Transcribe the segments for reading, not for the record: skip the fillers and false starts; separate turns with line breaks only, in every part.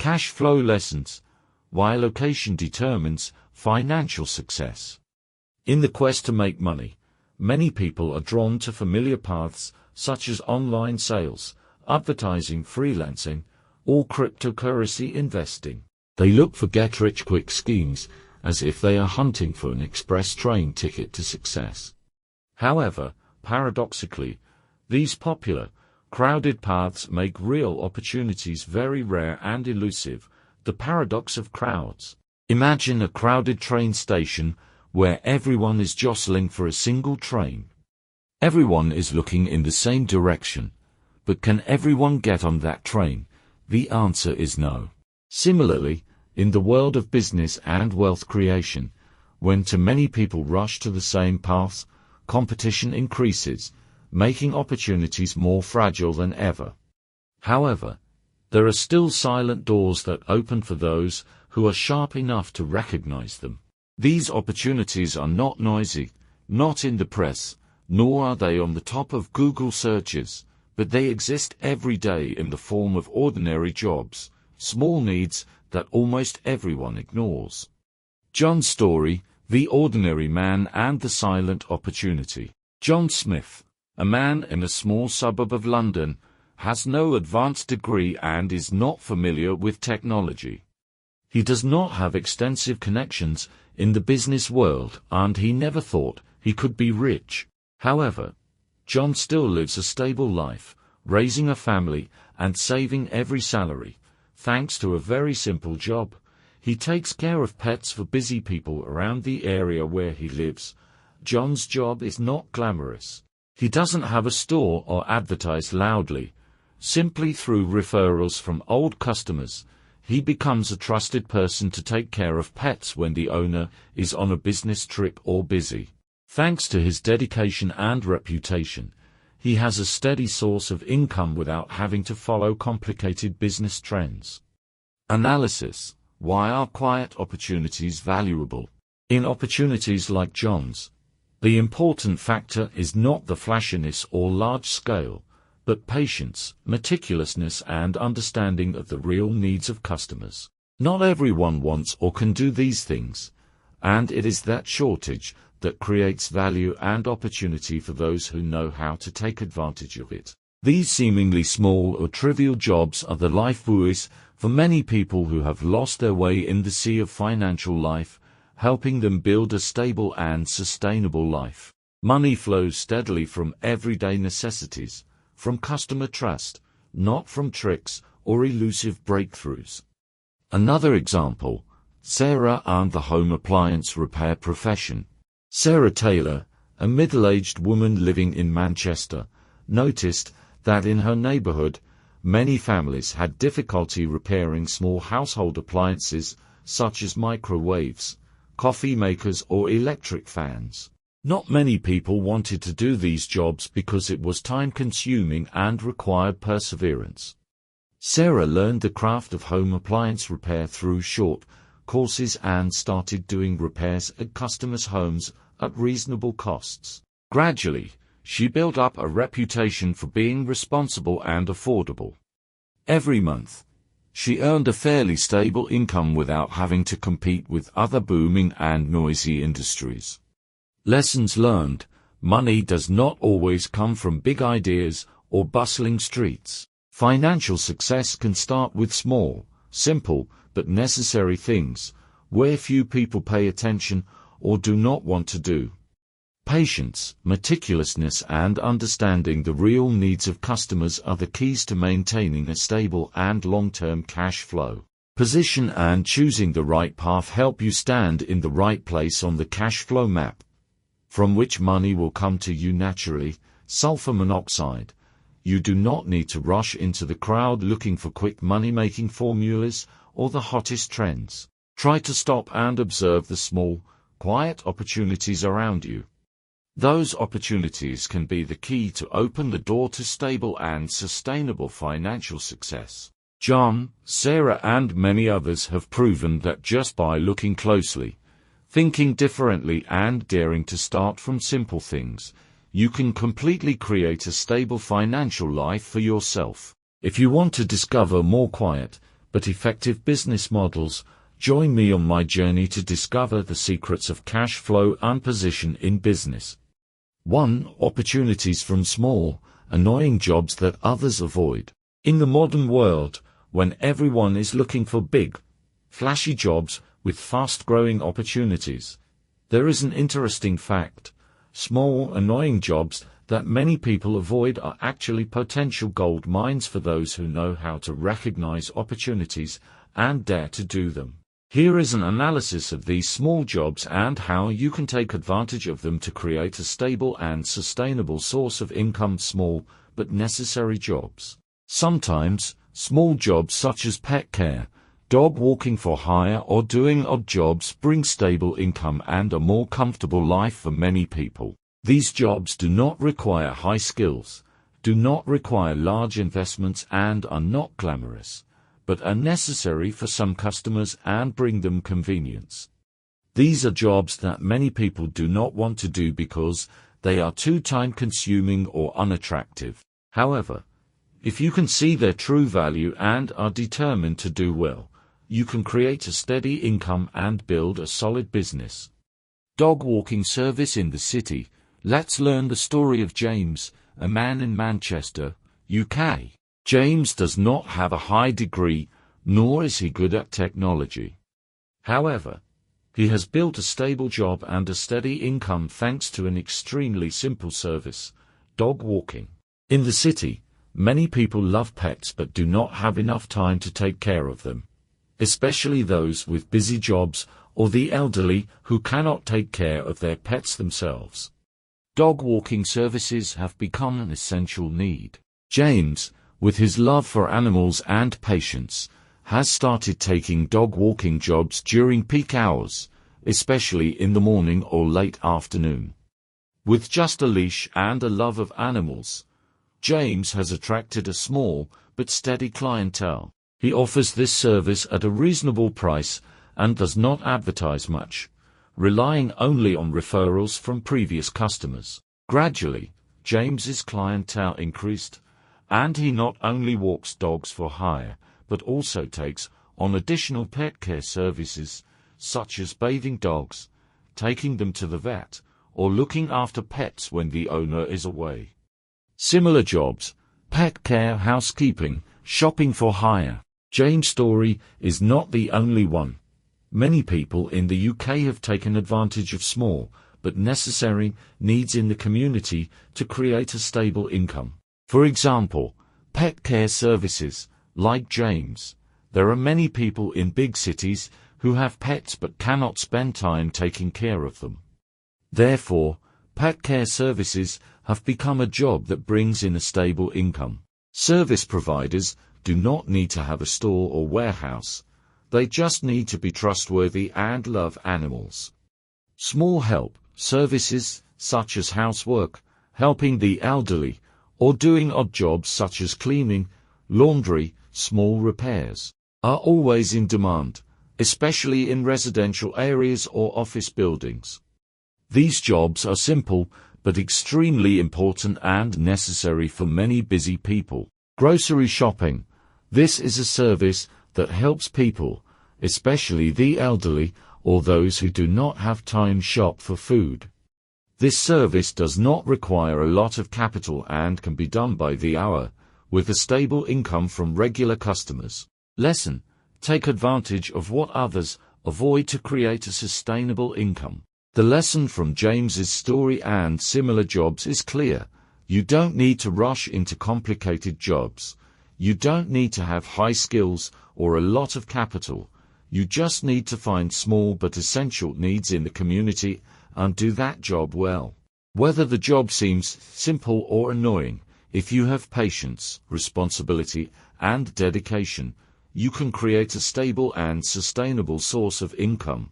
Cash flow lessons. Why location determines financial success. In the quest to make money, many people are drawn to familiar paths such as online sales, advertising, freelancing, or cryptocurrency investing. They look for get-rich-quick schemes as if they are hunting for an express train ticket to success. However, paradoxically, these popular, crowded paths make real opportunities very rare and elusive. The paradox of crowds. Imagine a crowded train station where everyone is jostling for a single train. Everyone is looking in the same direction, but can everyone get on that train? The answer is no. Similarly, in the world of business and wealth creation, when too many people rush to the same paths, competition increases, making opportunities more fragile than ever. However, there are still silent doors that open for those who are sharp enough to recognize them. These opportunities are not noisy, not in the press, nor are they on the top of Google searches, but they exist every day in the form of ordinary jobs, small needs that almost everyone ignores. John's story, The Ordinary Man and the Silent Opportunity. John Smith, a man in a small suburb of London, has no advanced degree and is not familiar with technology. He does not have extensive connections in the business world, and he never thought he could be rich. However, John still lives a stable life, raising a family and saving every salary, thanks to a very simple job. He takes care of pets for busy people around the area where he lives. John's job is not glamorous. He doesn't have a store or advertise loudly. Simply through referrals from old customers, he becomes a trusted person to take care of pets when the owner is on a business trip or busy. Thanks to his dedication and reputation, he has a steady source of income without having to follow complicated business trends. Analysis. Why are quiet opportunities valuable? In opportunities like John's, the important factor is not the flashiness or large scale, but patience, meticulousness and understanding of the real needs of customers. Not everyone wants or can do these things, and it is that shortage that creates value and opportunity for those who know how to take advantage of it. These seemingly small or trivial jobs are the life buoys for many people who have lost their way in the sea of financial life, helping them build a stable and sustainable life. Money flows steadily from everyday necessities, from customer trust, not from tricks or elusive breakthroughs. Another example, Sarah and the home appliance repair profession. Sarah Taylor, a middle-aged woman living in Manchester, noticed that in her neighborhood, many families had difficulty repairing small household appliances such as microwaves, coffee makers or electric fans. Not many people wanted to do these jobs because it was time-consuming and required perseverance. Sarah learned the craft of home appliance repair through short courses and started doing repairs at customers' homes at reasonable costs. Gradually, she built up a reputation for being responsible and affordable. Every month, she earned a fairly stable income without having to compete with other booming and noisy industries. Lessons learned. Money does not always come from big ideas or bustling streets. Financial success can start with small, simple, but necessary things, where few people pay attention or do not want to do. Patience, meticulousness and understanding the real needs of customers are the keys to maintaining a stable and long-term cash flow. Position and choosing the right path help you stand in the right place on the cash flow map, from which money will come to you naturally. Sulfur monoxide. You do not need to rush into the crowd looking for quick money-making formulas or the hottest trends. Try to stop and observe the small, quiet opportunities around you. Those opportunities can be the key to open the door to stable and sustainable financial success. John, Sarah and many others have proven that just by looking closely, thinking differently and daring to start from simple things, you can completely create a stable financial life for yourself. If you want to discover more quiet, but effective business models. Join me on my journey to discover the secrets of cash flow and position in business. 1. Opportunities from small, annoying jobs that others avoid. In the modern world, when everyone is looking for big, flashy jobs with fast-growing opportunities, there is an interesting fact. Small, annoying jobs that many people avoid are actually potential gold mines for those who know how to recognize opportunities and dare to do them. Here is an analysis of these small jobs and how you can take advantage of them to create a stable and sustainable source of income. Small but necessary jobs. Sometimes, small jobs such as pet care, dog walking for hire, or doing odd jobs bring stable income and a more comfortable life for many people. These jobs do not require high skills, do not require large investments, and are not glamorous, but are necessary for some customers and bring them convenience. These are jobs that many people do not want to do because they are too time-consuming or unattractive. However, if you can see their true value and are determined to do well, you can create a steady income and build a solid business. Dog walking service in the city. Let's learn the story of James, a man in Manchester, UK. James does not have a high degree, nor is he good at technology. However, he has built a stable job and a steady income thanks to an extremely simple service, dog walking. In the city, many people love pets but do not have enough time to take care of them, especially those with busy jobs or the elderly who cannot take care of their pets themselves. Dog walking services have become an essential need. James, with his love for animals and patience, has started taking dog walking jobs during peak hours, especially in the morning or late afternoon. With just a leash and a love of animals, James has attracted a small but steady clientele. He offers this service at a reasonable price and does not advertise much, relying only on referrals from previous customers. Gradually, James's clientele increased, and he not only walks dogs for hire, but also takes on additional pet care services, such as bathing dogs, taking them to the vet, or looking after pets when the owner is away. Similar jobs: pet care, housekeeping, shopping for hire. James' story is not the only one. Many people in the UK have taken advantage of small, but necessary, needs in the community to create a stable income. For example, pet care services. Like James, there are many people in big cities who have pets but cannot spend time taking care of them. Therefore, pet care services have become a job that brings in a stable income. Service providers do not need to have a store or warehouse. They just need to be trustworthy and love animals. Small help services, such as housework, helping the elderly, or doing odd jobs such as cleaning, laundry, small repairs, are always in demand, especially in residential areas or office buildings. These jobs are simple, but extremely important and necessary for many busy people. Grocery shopping. This is a service that helps people, especially the elderly or those who do not have time shop for food. This service does not require a lot of capital and can be done by the hour, with a stable income from regular customers. Lesson: take advantage of what others avoid to create a sustainable income. The lesson from James's story and similar jobs is clear. You don't need to rush into complicated jobs. You don't need to have high skills or a lot of capital. You just need to find small but essential needs in the community and do that job well. Whether the job seems simple or annoying, if you have patience, responsibility, and dedication, you can create a stable and sustainable source of income.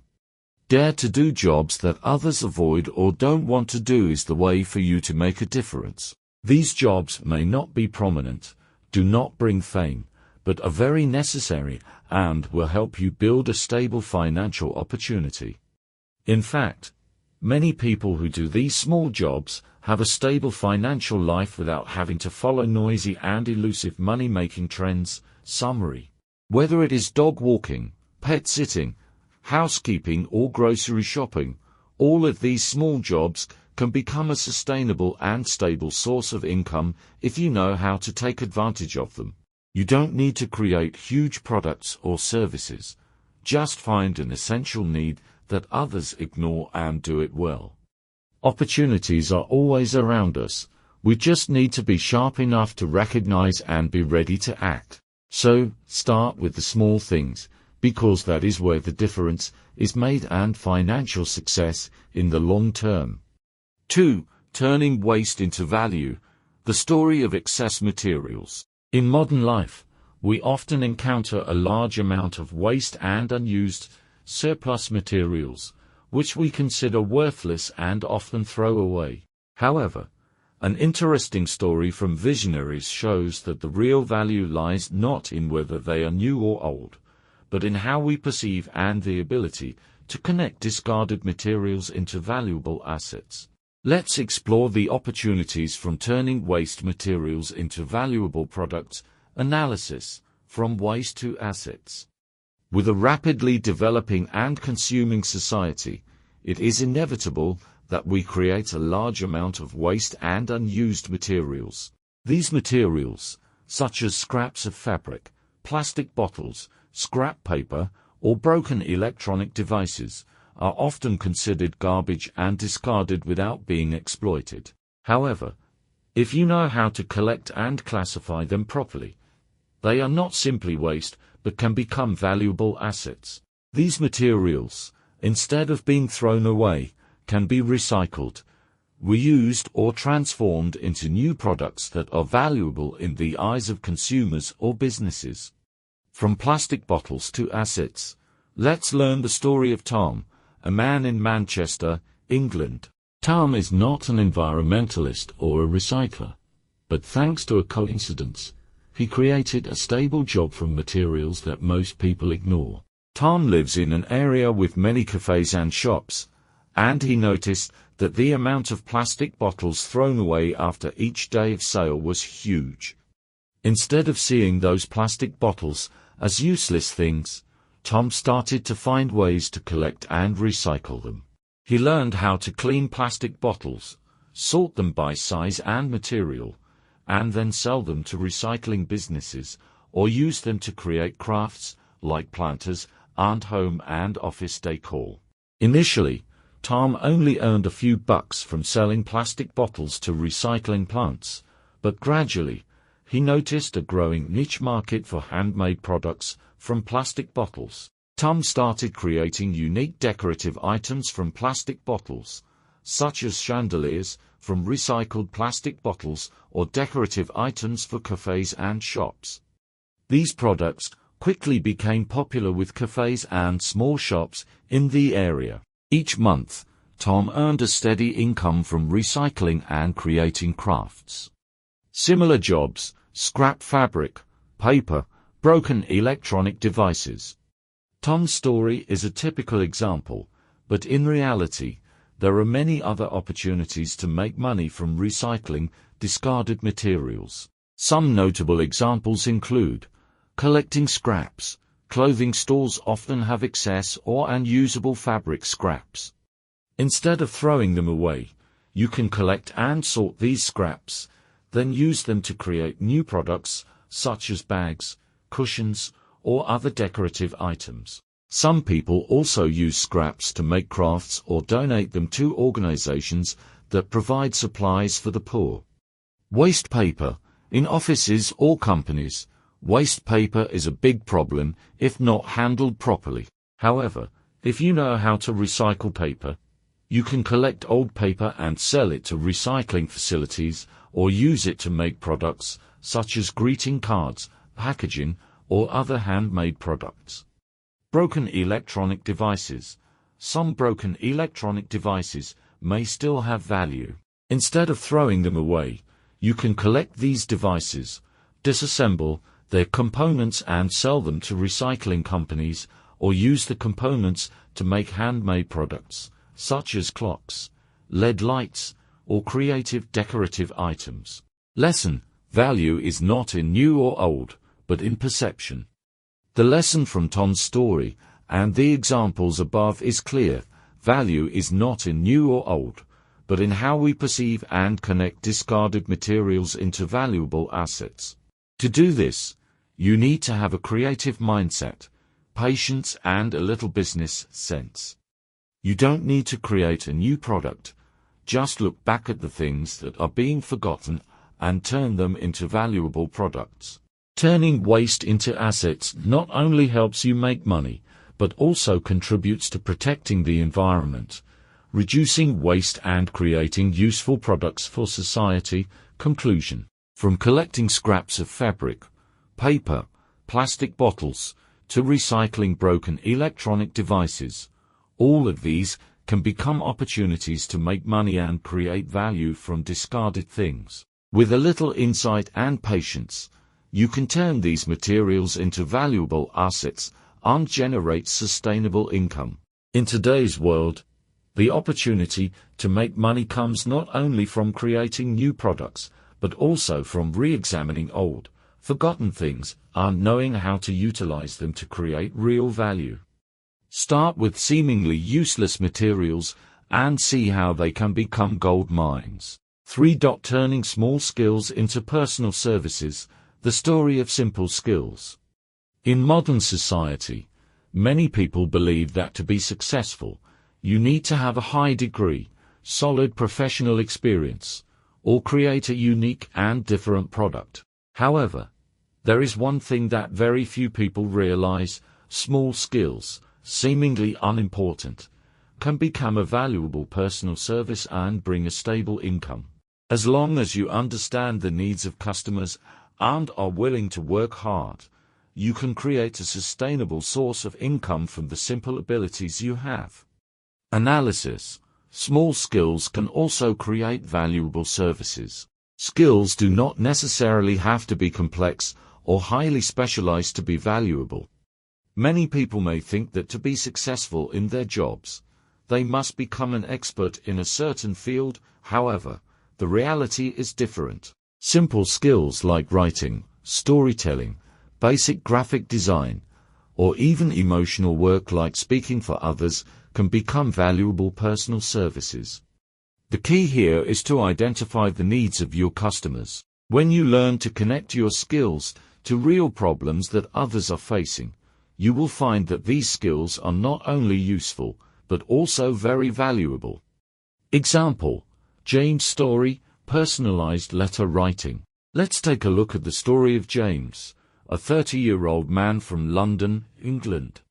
Dare to do jobs that others avoid or don't want to do is the way for you to make a difference. These jobs may not be prominent, do not bring fame, but are very necessary and will help you build a stable financial opportunity. In fact, many people who do these small jobs have a stable financial life without having to follow noisy and elusive money-making trends. Summary: Whether it is dog walking, pet sitting, housekeeping or grocery shopping, all of these small jobs can become a sustainable and stable source of income if you know how to take advantage of them. You don't need to create huge products or services. Just find an essential need that others ignore and do it well. Opportunities are always around us. We just need to be sharp enough to recognize and be ready to act. So, start with the small things, because that is where the difference is made and financial success in the long term. 2. Turning waste into value. The story of excess materials. In modern life, we often encounter a large amount of waste and unused, surplus materials, which we consider worthless and often throw away. However, an interesting story from visionaries shows that the real value lies not in whether they are new or old, but in how we perceive and the ability to connect discarded materials into valuable assets. Let's explore the opportunities from turning waste materials into valuable products. Analysis, from waste to assets. With a rapidly developing and consuming society, it is inevitable that we create a large amount of waste and unused materials. These materials, such as scraps of fabric, plastic bottles, scrap paper, or broken electronic devices, are often considered garbage and discarded without being exploited. However, if you know how to collect and classify them properly, they are not simply waste, but can become valuable assets. These materials, instead of being thrown away, can be recycled, reused or transformed into new products that are valuable in the eyes of consumers or businesses. From plastic bottles to assets, let's learn the story of Tom, a man in Manchester, England. Tom is not an environmentalist or a recycler, but thanks to a coincidence, he created a stable job from materials that most people ignore. Tom lives in an area with many cafes and shops, and he noticed that the amount of plastic bottles thrown away after each day of sale was huge. Instead of seeing those plastic bottles as useless things, Tom started to find ways to collect and recycle them. He learned how to clean plastic bottles, sort them by size and material, and then sell them to recycling businesses, or use them to create crafts like planters and home and office decor. Initially, Tom only earned a few bucks from selling plastic bottles to recycling plants, but gradually, he noticed a growing niche market for handmade products from plastic bottles. Tom started creating unique decorative items from plastic bottles, such as chandeliers from recycled plastic bottles or decorative items for cafes and shops. These products quickly became popular with cafes and small shops in the area. Each month, Tom earned a steady income from recycling and creating crafts. Similar jobs, scrap fabric, paper, broken electronic devices. Tom's story is a typical example, but in reality, there are many other opportunities to make money from recycling discarded materials. Some notable examples include collecting scraps. Clothing stores often have excess or unusable fabric scraps. Instead of throwing them away, you can collect and sort these scraps, then use them to create new products such as bags, cushions, or other decorative items. Some people also use scraps to make crafts or donate them to organizations that provide supplies for the poor. Waste paper. In offices or companies, waste paper is a big problem if not handled properly. However, if you know how to recycle paper, you can collect old paper and sell it to recycling facilities or use it to make products such as greeting cards, packaging, or other handmade products. Broken electronic devices. Some broken electronic devices may still have value. Instead of throwing them away, you can collect these devices, disassemble their components and sell them to recycling companies, or use the components to make handmade products, such as clocks, LED lights, or creative decorative items. Lesson: value is not in new or old, but in perception. The lesson from Tom's story, and the examples above, is clear. Value is not in new or old, but in how we perceive and connect discarded materials into valuable assets. To do this, you need to have a creative mindset, patience, and a little business sense. You don't need to create a new product, just look back at the things that are being forgotten and turn them into valuable products. Turning waste into assets not only helps you make money, but also contributes to protecting the environment, reducing waste and creating useful products for society. Conclusion. From collecting scraps of fabric, paper, plastic bottles, to recycling broken electronic devices, all of these can become opportunities to make money and create value from discarded things. With a little insight and patience, you can turn these materials into valuable assets and generate sustainable income. In today's world, the opportunity to make money comes not only from creating new products, but also from re-examining old, forgotten things and knowing how to utilize them to create real value. Start with seemingly useless materials and see how they can become gold mines. 3. Turning small skills into personal services. The story of simple skills. In modern society, many people believe that to be successful, you need to have a high degree, solid professional experience, or create a unique and different product. However, there is one thing that very few people realize: small skills, seemingly unimportant, can become a valuable personal service and bring a stable income. As long as you understand the needs of customers and are willing to work hard, you can create a sustainable source of income from the simple abilities you have. Analysis. Small skills can also create valuable services. Skills do not necessarily have to be complex or highly specialized to be valuable. Many people may think that to be successful in their jobs, they must become an expert in a certain field. However, the reality is different. Simple skills like writing, storytelling, basic graphic design, or even emotional work like speaking for others can become valuable personal services. The key here is to identify the needs of your customers. When you learn to connect your skills to real problems that others are facing, you will find that these skills are not only useful, but also very valuable. Example: James' story, personalized letter writing. Let's take a look at the story of James, a 30-year-old man from London, England.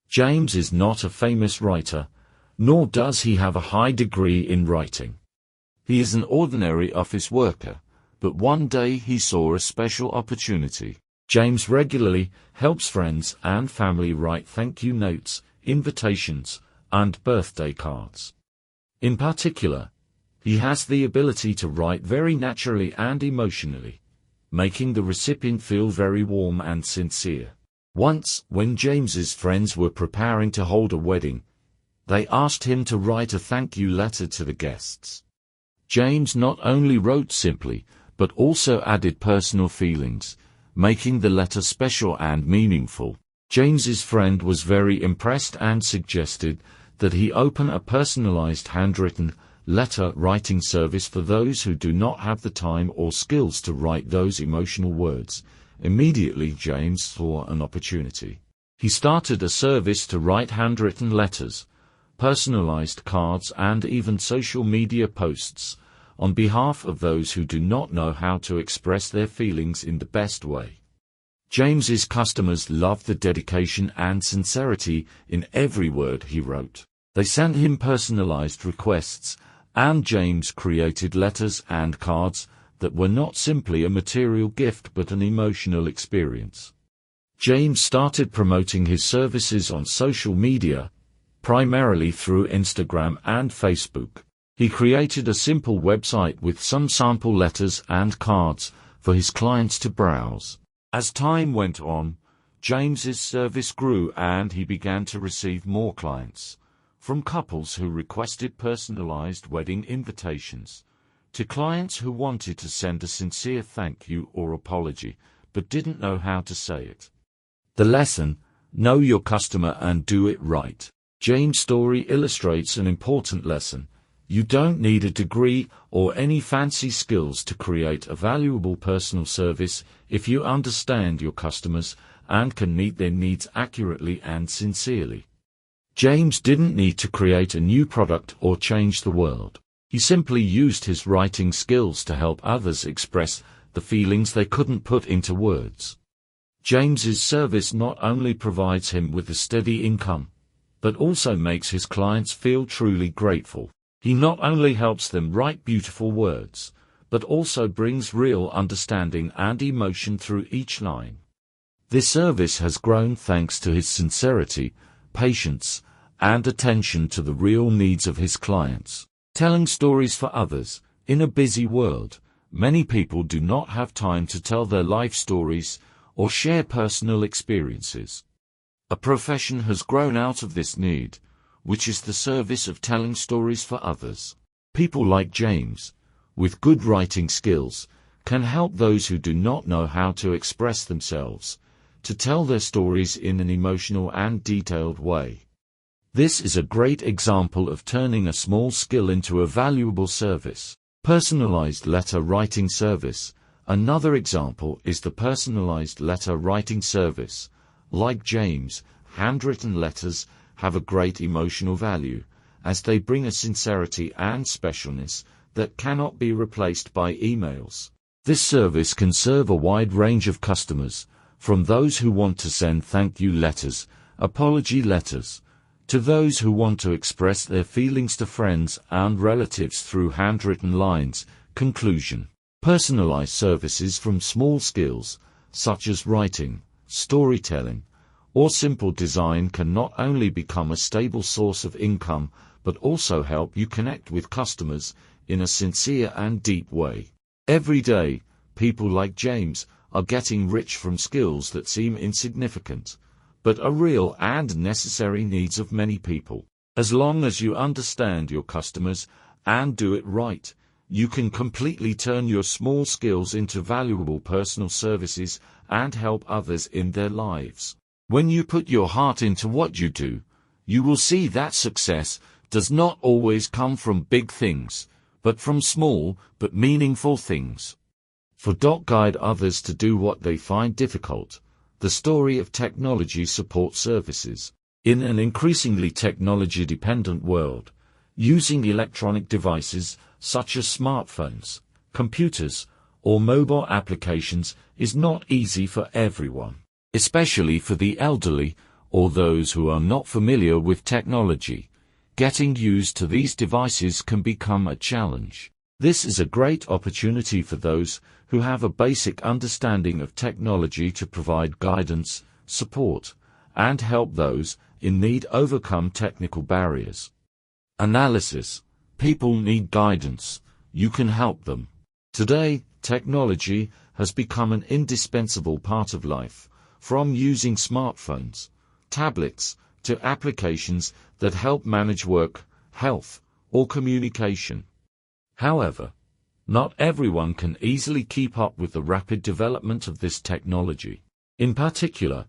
James is not a famous writer, nor does he have a high degree in writing. He is an ordinary office worker, but one day he saw a special opportunity. James regularly helps friends and family write thank you notes, invitations, and birthday cards. In particular, he has the ability to write very naturally and emotionally, making the recipient feel very warm and sincere. Once, when James's friends were preparing to hold a wedding, they asked him to write a thank you letter to the guests. James not only wrote simply, but also added personal feelings, making the letter special and meaningful. James's friend was very impressed and suggested that he open a personalized handwritten letter writing service for those who do not have the time or skills to write those emotional words. Immediately James saw an opportunity. He started a service to write handwritten letters, personalized cards, and even social media posts on behalf of those who do not know how to express their feelings in the best way. James's customers loved the dedication and sincerity in every word he wrote. They sent him personalized requests, and James created letters and cards that were not simply a material gift but an emotional experience. James started promoting his services on social media, primarily through Instagram and Facebook. He created a simple website with some sample letters and cards for his clients to browse. As time went on, James's service grew and he began to receive more clients, from couples who requested personalized wedding invitations, to clients who wanted to send a sincere thank you or apology, but didn't know how to say it. The lesson: know your customer and do it right. James' story illustrates an important lesson. You don't need a degree or any fancy skills to create a valuable personal service if you understand your customers and can meet their needs accurately and sincerely. James didn't need to create a new product or change the world. He simply used his writing skills to help others express the feelings they couldn't put into words. James's service not only provides him with a steady income, but also makes his clients feel truly grateful. He not only helps them write beautiful words, but also brings real understanding and emotion through each line. This service has grown thanks to his sincerity, patience, and attention to the real needs of his clients. Telling stories for others. In a busy world, many people do not have time to tell their life stories or share personal experiences. A profession has grown out of this need, which is the service of telling stories for others. People like James, with good writing skills, can help those who do not know how to express themselves, to tell their stories in an emotional and detailed way. This is a great example of turning a small skill into a valuable service. Personalized letter writing service. Another example is the personalized letter writing service. Like James, handwritten letters have a great emotional value, as they bring a sincerity and specialness that cannot be replaced by emails. This service can serve a wide range of customers, from those who want to send thank you letters, apology letters, to those who want to express their feelings to friends and relatives through handwritten lines. Conclusion: personalized services from small skills, such as writing, storytelling, or simple design, can not only become a stable source of income, but also help you connect with customers in a sincere and deep way. Every day, people like James are getting rich from skills that seem insignificant, but are real and necessary needs of many people. As long as you understand your customers and do it right, you can completely turn your small skills into valuable personal services and help others in their lives. When you put your heart into what you do, you will see that success does not always come from big things, but from small but meaningful things. Guide others to do what they find difficult. The story of technology support services. In an increasingly technology-dependent world, using electronic devices such as smartphones, computers, or mobile applications is not easy for everyone, especially for the elderly or those who are not familiar with technology. Getting used to these devices can become a challenge. This is a great opportunity for those who have a basic understanding of technology to provide guidance, support, and help those in need overcome technical barriers. Analysis: people need guidance. You can help them. Today, technology has become an indispensable part of life, from using smartphones, tablets, to applications that help manage work, health, or communication. However, not everyone can easily keep up with the rapid development of this technology. In particular,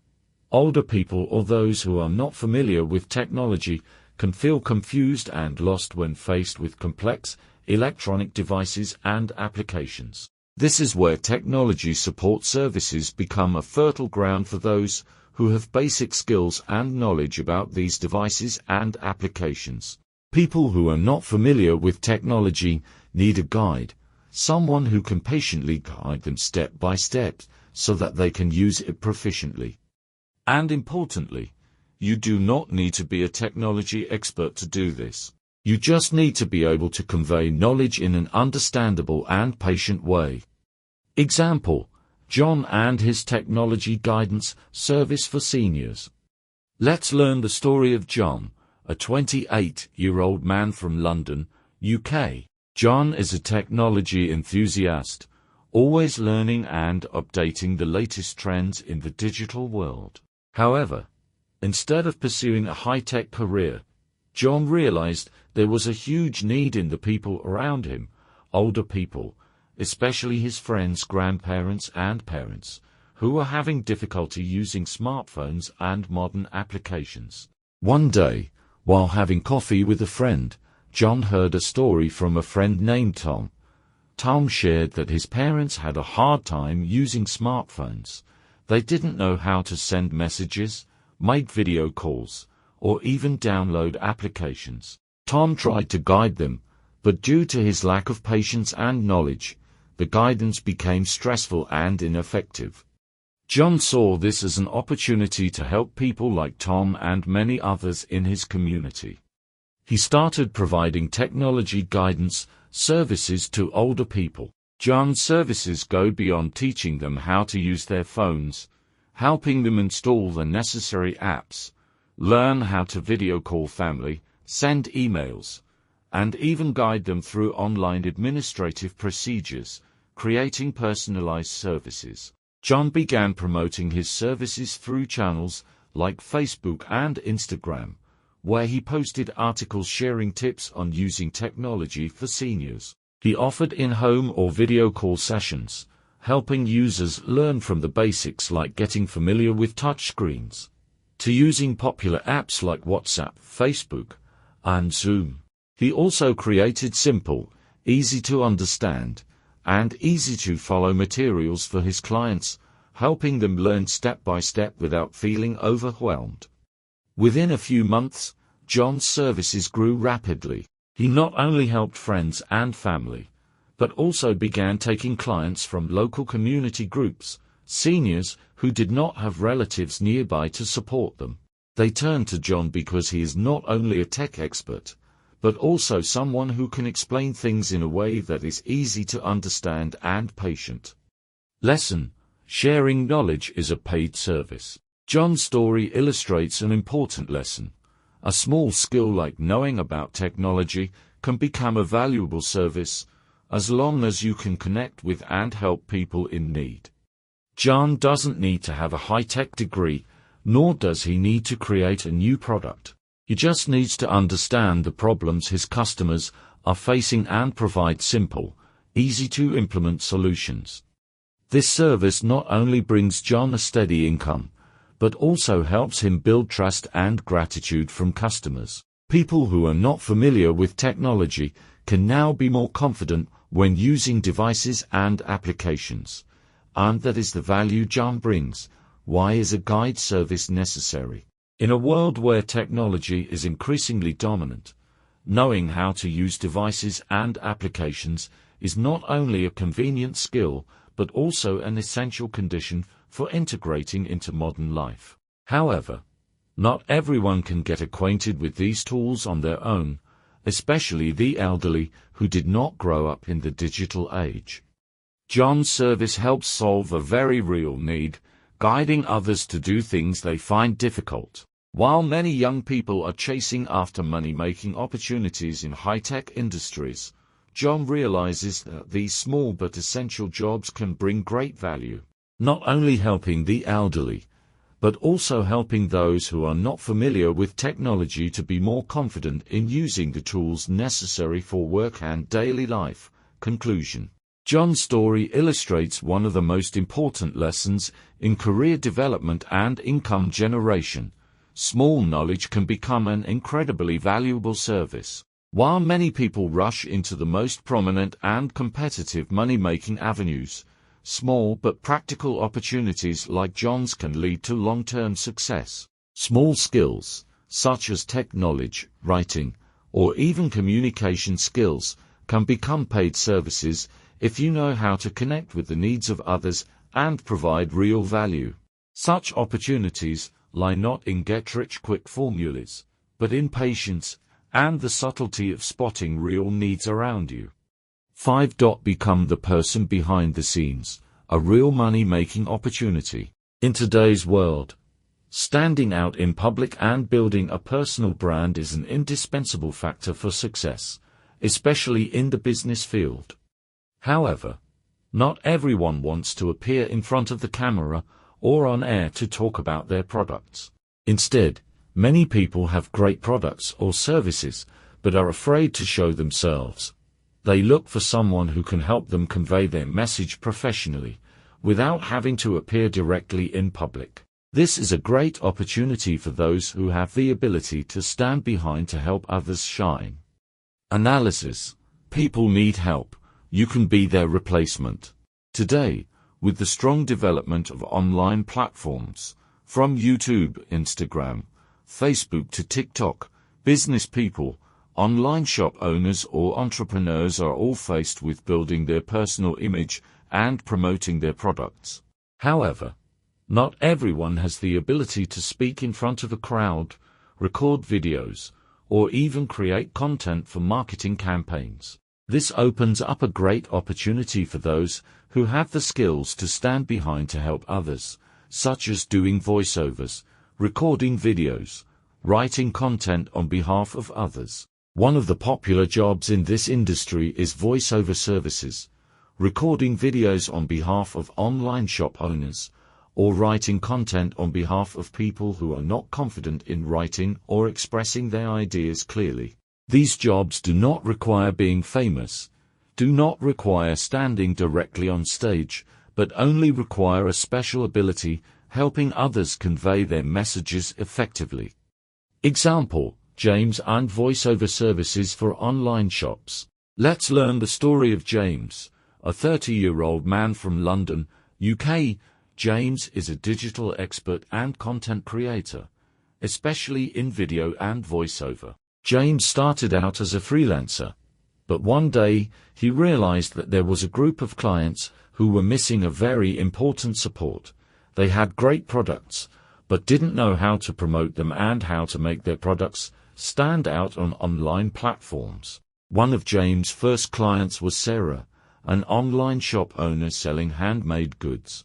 older people or those who are not familiar with technology can feel confused and lost when faced with complex electronic devices and applications. This is where technology support services become a fertile ground for those who have basic skills and knowledge about these devices and applications. People who are not familiar with technology need a guide, someone who can patiently guide them step by step so that they can use it proficiently. And importantly, you do not need to be a technology expert to do this. You just need to be able to convey knowledge in an understandable and patient way. Example: John and his technology guidance service for seniors. Let's learn the story of John, a 28-year-old man from London, UK. John is a technology enthusiast, always learning and updating the latest trends in the digital world. However, instead of pursuing a high-tech career, John realized there was a huge need in the people around him, older people, especially his friends, grandparents, and parents, who were having difficulty using smartphones and modern applications. One day, while having coffee with a friend, John heard a story from a friend named Tom. Tom shared that his parents had a hard time using smartphones. They didn't know how to send messages, make video calls, or even download applications. Tom tried to guide them, but due to his lack of patience and knowledge, the guidance became stressful and ineffective. John saw this as an opportunity to help people like Tom and many others in his community. He started providing technology guidance services to older people. John's services go beyond teaching them how to use their phones, helping them install the necessary apps, learn how to video call family, send emails, and even guide them through online administrative procedures, creating personalized services. John began promoting his services through channels like Facebook and Instagram, where he posted articles sharing tips on using technology for seniors. He offered in-home or video call sessions, helping users learn from the basics like getting familiar with touchscreens, to using popular apps like WhatsApp, Facebook, and Zoom. He also created simple, easy-to-understand, and easy-to-follow materials for his clients, helping them learn step-by-step without feeling overwhelmed. Within a few months, John's services grew rapidly. He not only helped friends and family, but also began taking clients from local community groups, seniors who did not have relatives nearby to support them. They turned to John because he is not only a tech expert, but also someone who can explain things in a way that is easy to understand and patient. Lesson: sharing knowledge is a paid service. John's story illustrates an important lesson. A small skill like knowing about technology can become a valuable service, as long as you can connect with and help people in need. John doesn't need to have a high-tech degree, nor does he need to create a new product. He just needs to understand the problems his customers are facing and provide simple, easy-to-implement solutions. This service not only brings John a steady income, but also helps him build trust and gratitude from customers. People who are not familiar with technology can now be more confident when using devices and applications. And that is the value John brings. Why is a guide service necessary? In a world where technology is increasingly dominant, knowing how to use devices and applications is not only a convenient skill, but also an essential condition for integrating into modern life. However, not everyone can get acquainted with these tools on their own, especially the elderly who did not grow up in the digital age. John's service helps solve a very real need, guiding others to do things they find difficult. While many young people are chasing after money-making opportunities in high-tech industries, John realizes that these small but essential jobs can bring great value, not only helping the elderly, but also helping those who are not familiar with technology to be more confident in using the tools necessary for work and daily life. Conclusion: John's story illustrates one of the most important lessons in career development and income generation. Small knowledge can become an incredibly valuable service. While many people rush into the most prominent and competitive money-making avenues, small but practical opportunities like John's can lead to long-term success. Small skills, such as tech knowledge, writing, or even communication skills, can become paid services if you know how to connect with the needs of others and provide real value. Such opportunities lie not in get-rich-quick formulas, but in patience and the subtlety of spotting real needs around you. 5. Become the person behind the scenes, a real money-making opportunity. In today's world, standing out in public and building a personal brand is an indispensable factor for success, especially in the business field. However, not everyone wants to appear in front of the camera or on air to talk about their products. Instead, many people have great products or services, but are afraid to show themselves. They look for someone who can help them convey their message professionally, without having to appear directly in public. This is a great opportunity for those who have the ability to stand behind to help others shine. Analysis. People need help. You can be their replacement. Today, with the strong development of online platforms, from YouTube, Instagram, Facebook to TikTok, business people, online shop owners or entrepreneurs are all faced with building their personal image and promoting their products. However, not everyone has the ability to speak in front of a crowd, record videos, or even create content for marketing campaigns. This opens up a great opportunity for those who have the skills to stand behind to help others, such as doing voiceovers, recording videos, writing content on behalf of others. One of the popular jobs in this industry is voiceover services, recording videos on behalf of online shop owners, or writing content on behalf of people who are not confident in writing or expressing their ideas clearly. These jobs do not require being famous, do not require standing directly on stage, but only require a special ability helping others convey their messages effectively. Example, James and voiceover services for online shops. Let's learn the story of James, a 30-year-old man from London, UK. James is a digital expert and content creator, especially in video and voiceover. James started out as a freelancer, but one day he realized that there was a group of clients who were missing a very important support. They had great products, but didn't know how to promote them and how to make their products stand out on online platforms. One of James' first clients was Sarah, an online shop owner selling handmade goods.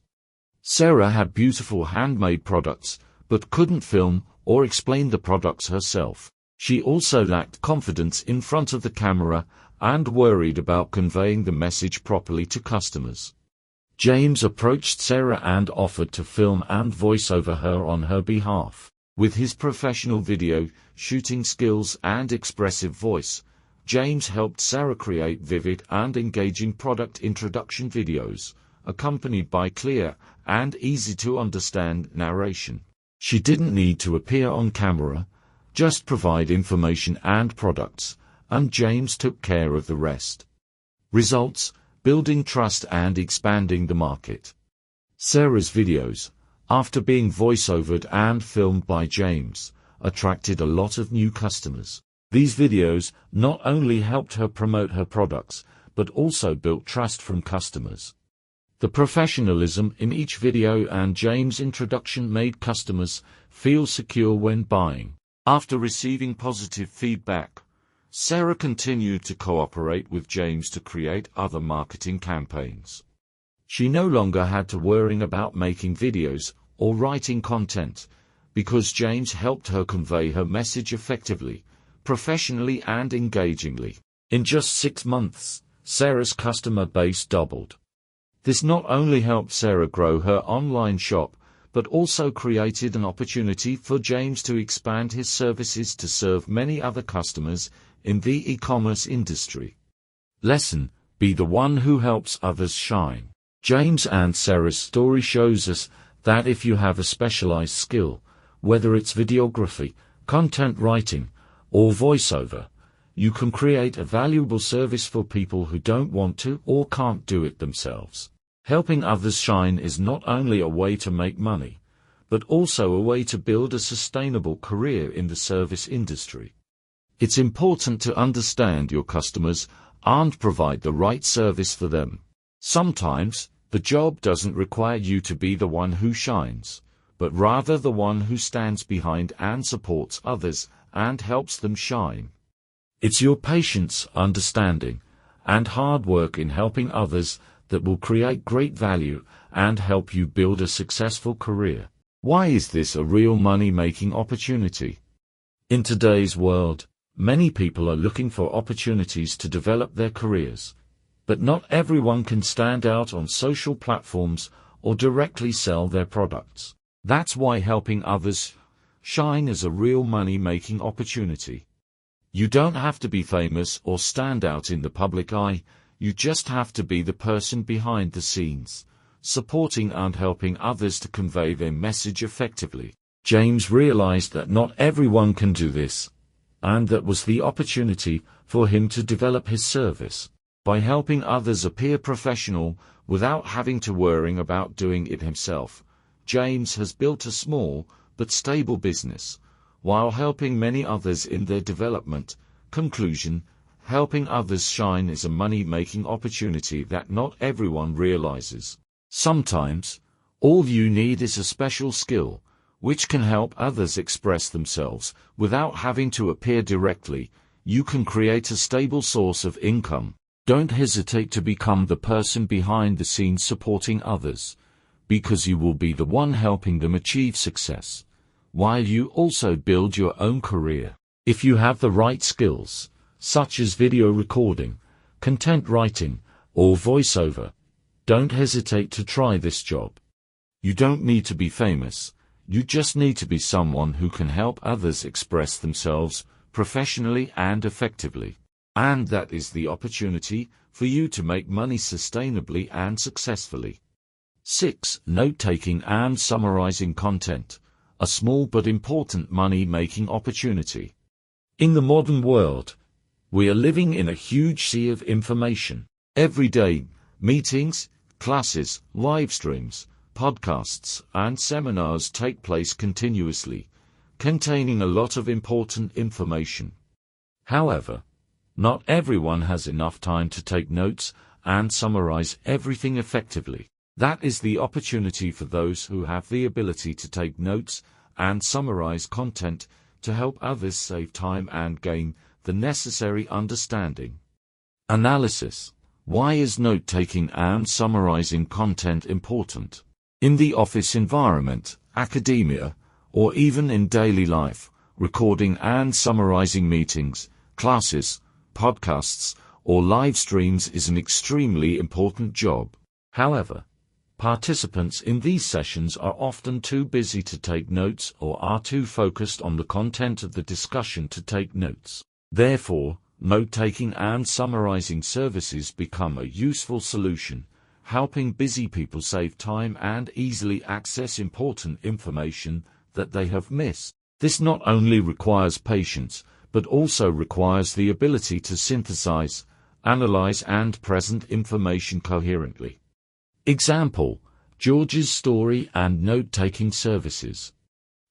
Sarah had beautiful handmade products, but couldn't film or explain the products herself. She also lacked confidence in front of the camera and worried about conveying the message properly to customers. James approached Sarah and offered to film and voice over her on her behalf. With his professional video shooting skills and expressive voice, James helped Sarah create vivid and engaging product introduction videos, accompanied by clear and easy-to-understand narration. She didn't need to appear on camera, just provide information and products, and James took care of the rest. Results: building trust and expanding the market. Sarah's videos, after being voiceovered and filmed by James, attracted a lot of new customers. These videos not only helped her promote her products, but also built trust from customers. The professionalism in each video and James' introduction made customers feel secure when buying. After receiving positive feedback, Sarah continued to cooperate with James to create other marketing campaigns. She no longer had to worry about making videos or writing content, because James helped her convey her message effectively, professionally and engagingly. In just 6 months, Sarah's customer base doubled. This not only helped Sarah grow her online shop, but also created an opportunity for James to expand his services to serve many other customers in the e-commerce industry. Lesson: be the one who helps others shine. James and Sarah's story shows us that if you have a specialized skill, whether it's videography, content writing, or voiceover, you can create a valuable service for people who don't want to or can't do it themselves. Helping others shine is not only a way to make money, but also a way to build a sustainable career in the service industry. It's important to understand your customers and provide the right service for them. Sometimes, the job doesn't require you to be the one who shines, but rather the one who stands behind and supports others and helps them shine. It's your patience, understanding, and hard work in helping others that will create great value and help you build a successful career. Why is this a real money-making opportunity? In today's world, many people are looking for opportunities to develop their careers, but not everyone can stand out on social platforms or directly sell their products. That's why helping others shine is a real money-making opportunity. You don't have to be famous or stand out in the public eye. You just have to be the person behind the scenes, supporting and helping others to convey their message effectively. James realized that not everyone can do this, and that was the opportunity for him to develop his service. By helping others appear professional without having to worry about doing it himself, James has built a small but stable business, while helping many others in their development. Conclusion: helping others shine is a money-making opportunity that not everyone realizes. Sometimes, all you need is a special skill, which can help others express themselves without having to appear directly. You can create a stable source of income. Don't hesitate to become the person behind the scenes supporting others, because you will be the one helping them achieve success, while you also build your own career. If you have the right skills, such as video recording, content writing, or voiceover, don't hesitate to try this job. You don't need to be famous, you just need to be someone who can help others express themselves professionally and effectively. And that is the opportunity for you to make money sustainably and successfully. 6. Note-taking and summarizing content, a small but important money-making opportunity. In the modern world, we are living in a huge sea of information. Every day, meetings, classes, live streams, podcasts, and seminars take place continuously, containing a lot of important information. However, not everyone has enough time to take notes and summarize everything effectively. That is the opportunity for those who have the ability to take notes and summarize content to help others save time and gain the necessary understanding. Analysis: why is note-taking and summarizing content important? In the office environment, academia, or even in daily life, recording and summarizing meetings, classes, podcasts, or live streams is an extremely important job. However, participants in these sessions are often too busy to take notes or are too focused on the content of the discussion to take notes. Therefore, note-taking and summarizing services become a useful solution, helping busy people save time and easily access important information that they have missed. This not only requires patience, but also requires the ability to synthesize, analyze, and present information coherently. Example: George's story and note-taking services.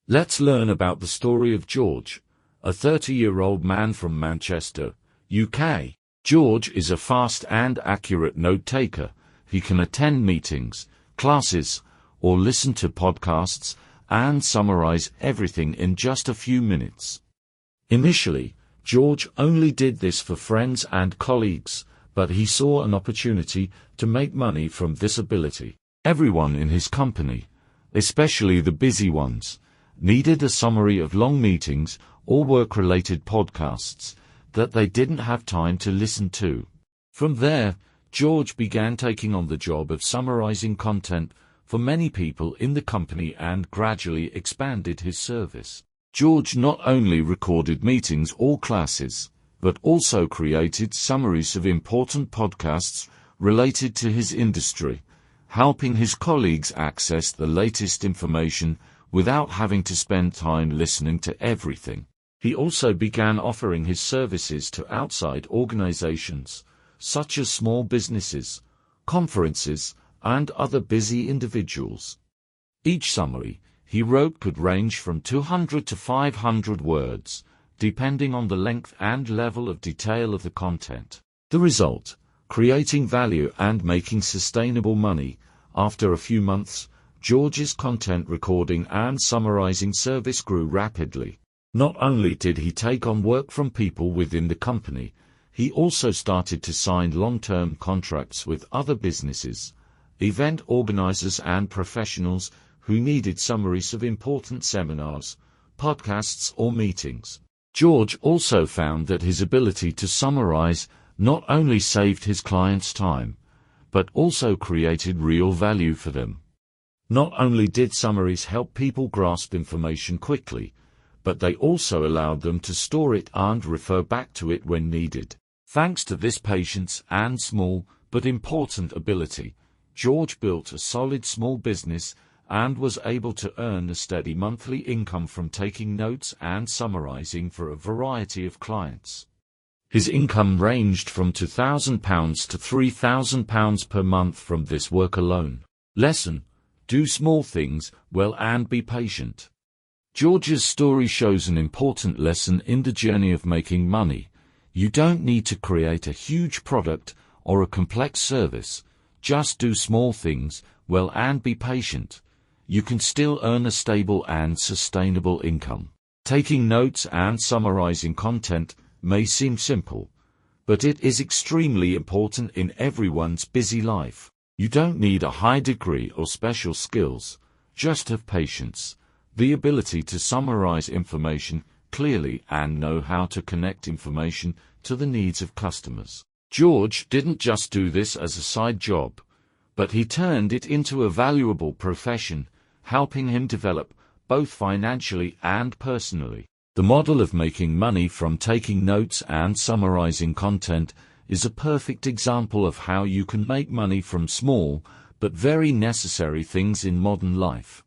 Let's learn about the story of George, a 30-year-old man from Manchester, UK. George is a fast and accurate note-taker. He can attend meetings, classes, or listen to podcasts and summarize everything in just a few minutes. Initially, George only did this for friends and colleagues, but he saw an opportunity to make money from this ability. Everyone in his company, especially the busy ones, needed a summary of long meetings or work-related podcasts that they didn't have time to listen to. From there, George began taking on the job of summarizing content for many people in the company and gradually expanded his service. George not only recorded meetings or classes, but also created summaries of important podcasts related to his industry, helping his colleagues access the latest information without having to spend time listening to everything. He also began offering his services to outside organizations, such as small businesses, conferences, and other busy individuals. Each summary he wrote could range from 200 to 500 words, depending on the length and level of detail of the content. The result: creating value and making sustainable money. After a few months, George's content recording and summarizing service grew rapidly. Not only did he take on work from people within the company, he also started to sign long-term contracts with other businesses, event organizers, and professionals who needed summaries of important seminars, podcasts, or meetings. George also found that his ability to summarize not only saved his clients time, but also created real value for them. Not only did summaries help people grasp information quickly, but they also allowed them to store it and refer back to it when needed. Thanks to this patience and small but important ability, George built a solid small business and was able to earn a steady monthly income from taking notes and summarizing for a variety of clients. His income ranged from £2,000 to £3,000 per month from this work alone. Lesson: do small things well and be patient. George's story shows an important lesson in the journey of making money. You don't need to create a huge product or a complex service. Just do small things well and be patient. You can still earn a stable and sustainable income. Taking notes and summarizing content may seem simple, but it is extremely important in everyone's busy life. You don't need a high degree or special skills, just have patience, the ability to summarize information clearly and know how to connect information to the needs of customers. George didn't just do this as a side job, but he turned it into a valuable profession, helping him develop both financially and personally. The model of making money from taking notes and summarizing content is a perfect example of how you can make money from small but very necessary things in modern life.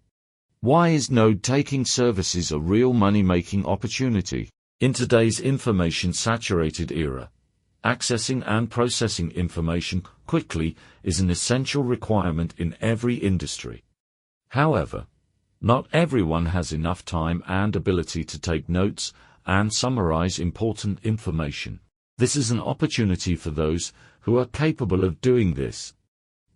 Why is note-taking services a real money-making opportunity? In today's information-saturated era, accessing and processing information quickly is an essential requirement in every industry. However, not everyone has enough time and ability to take notes and summarize important information. This is an opportunity for those who are capable of doing this.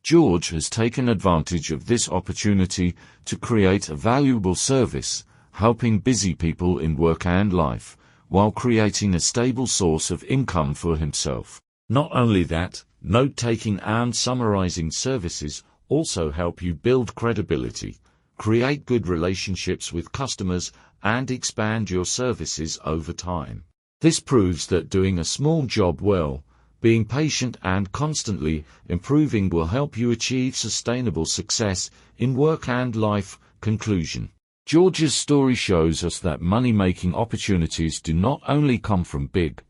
George has taken advantage of this opportunity to create a valuable service, helping busy people in work and life, while creating a stable source of income for himself. Not only that, note-taking and summarizing services also help you build credibility, create good relationships with customers, and expand your services over time. This proves that doing a small job well, being patient and constantly improving will help you achieve sustainable success in work and life. Conclusion: George's story shows us that money-making opportunities do not only come from big,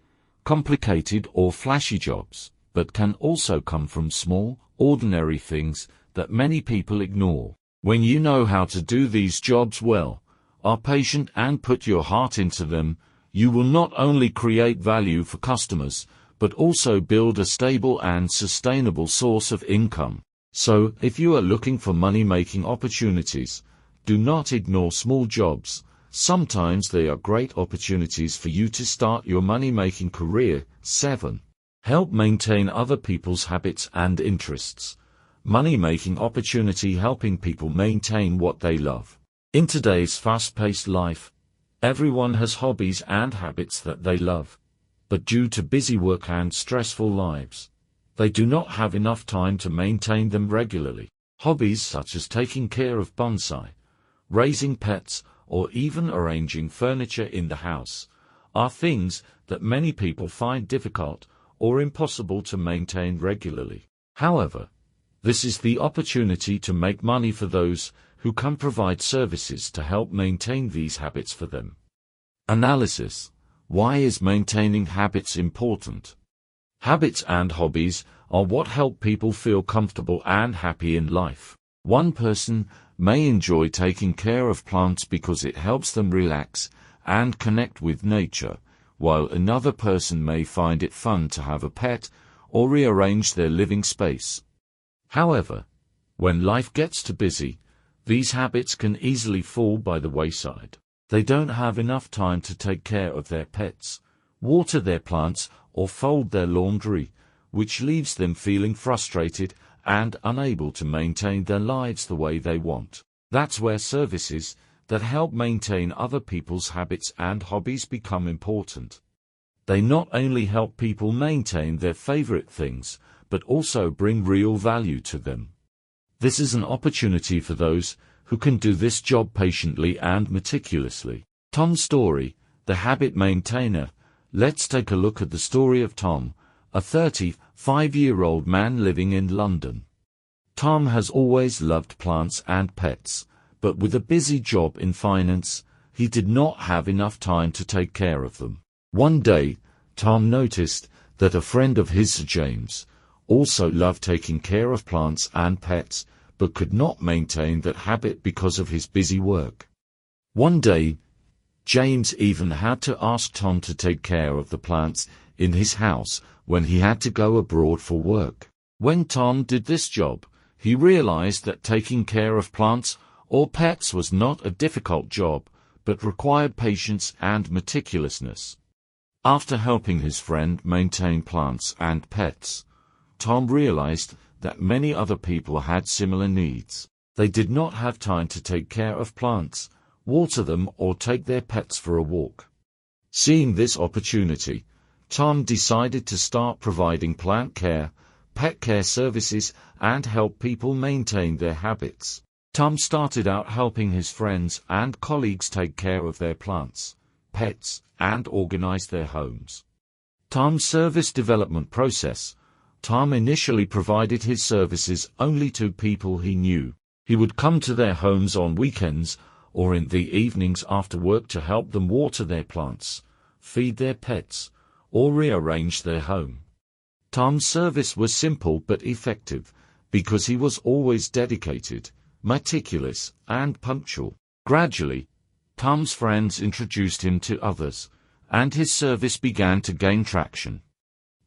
complicated or flashy jobs, but can also come from small, ordinary things that many people ignore. When you know how to do these jobs well, are patient and put your heart into them, you will not only create value for customers, but also build a stable and sustainable source of income. So, if you are looking for money-making opportunities, do not ignore small jobs. Sometimes they are great opportunities for you to start your money-making career. 7. Help maintain other people's habits and interests. Money-making opportunity: helping people maintain what they love. In today's fast-paced life, everyone has hobbies and habits that they love. But due to busy work and stressful lives, they do not have enough time to maintain them regularly. Hobbies such as taking care of bonsai, raising pets, or even arranging furniture in the house are things that many people find difficult or impossible to maintain regularly. However, this is the opportunity to make money for those who can provide services to help maintain these habits for them. Analysis: why is maintaining habits important? Habits and hobbies are what help people feel comfortable and happy in life. One person may enjoy taking care of plants because it helps them relax and connect with nature, while another person may find it fun to have a pet or rearrange their living space. However, when life gets too busy, these habits can easily fall by the wayside. They don't have enough time to take care of their pets, water their plants, or fold their laundry, which leaves them feeling frustrated and unable to maintain their lives the way they want. That's where services that help maintain other people's habits and hobbies become important. They not only help people maintain their favorite things, but also bring real value to them. This is an opportunity for those who can do this job patiently and meticulously. Tom's story, the habit maintainer. Let's take a look at the story of Tom, a 35-year-old man living in London. Tom has always loved plants and pets, but with a busy job in finance, he did not have enough time to take care of them. One day, Tom noticed that a friend of his, James, also loved taking care of plants and pets, but could not maintain that habit because of his busy work. One day, James even had to ask Tom to take care of the plants in his house when he had to go abroad for work. When Tom did this job, he realized that taking care of plants or pets was not a difficult job, but required patience and meticulousness. After helping his friend maintain plants and pets, Tom realized that many other people had similar needs. They did not have time to take care of plants, water them, or take their pets for a walk. Seeing this opportunity, Tom decided to start providing plant care, pet care services, and help people maintain their habits. Tom started out helping his friends and colleagues take care of their plants, pets, and organize their homes. Tom's service development process. Tom initially provided his services only to people he knew. He would come to their homes on weekends or in the evenings after work to help them water their plants, feed their pets, or rearrange their home. Tom's service was simple but effective because he was always dedicated, meticulous, and punctual. Gradually, Tom's friends introduced him to others, and his service began to gain traction.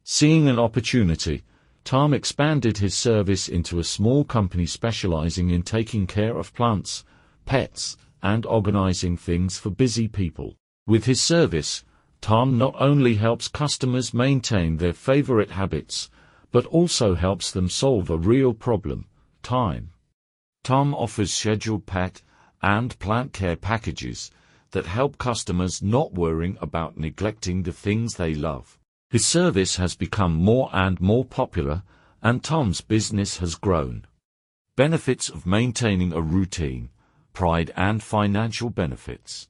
Seeing an opportunity, Tom expanded his service into a small company specializing in taking care of plants, pets, and organizing things for busy people. With his service, Tom not only helps customers maintain their favorite habits, but also helps them solve a real problem: time. Tom offers scheduled pet and plant care packages that help customers not worrying about neglecting the things they love. His service has become more and more popular, and Tom's business has grown. Benefits of maintaining a routine: pride and financial benefits.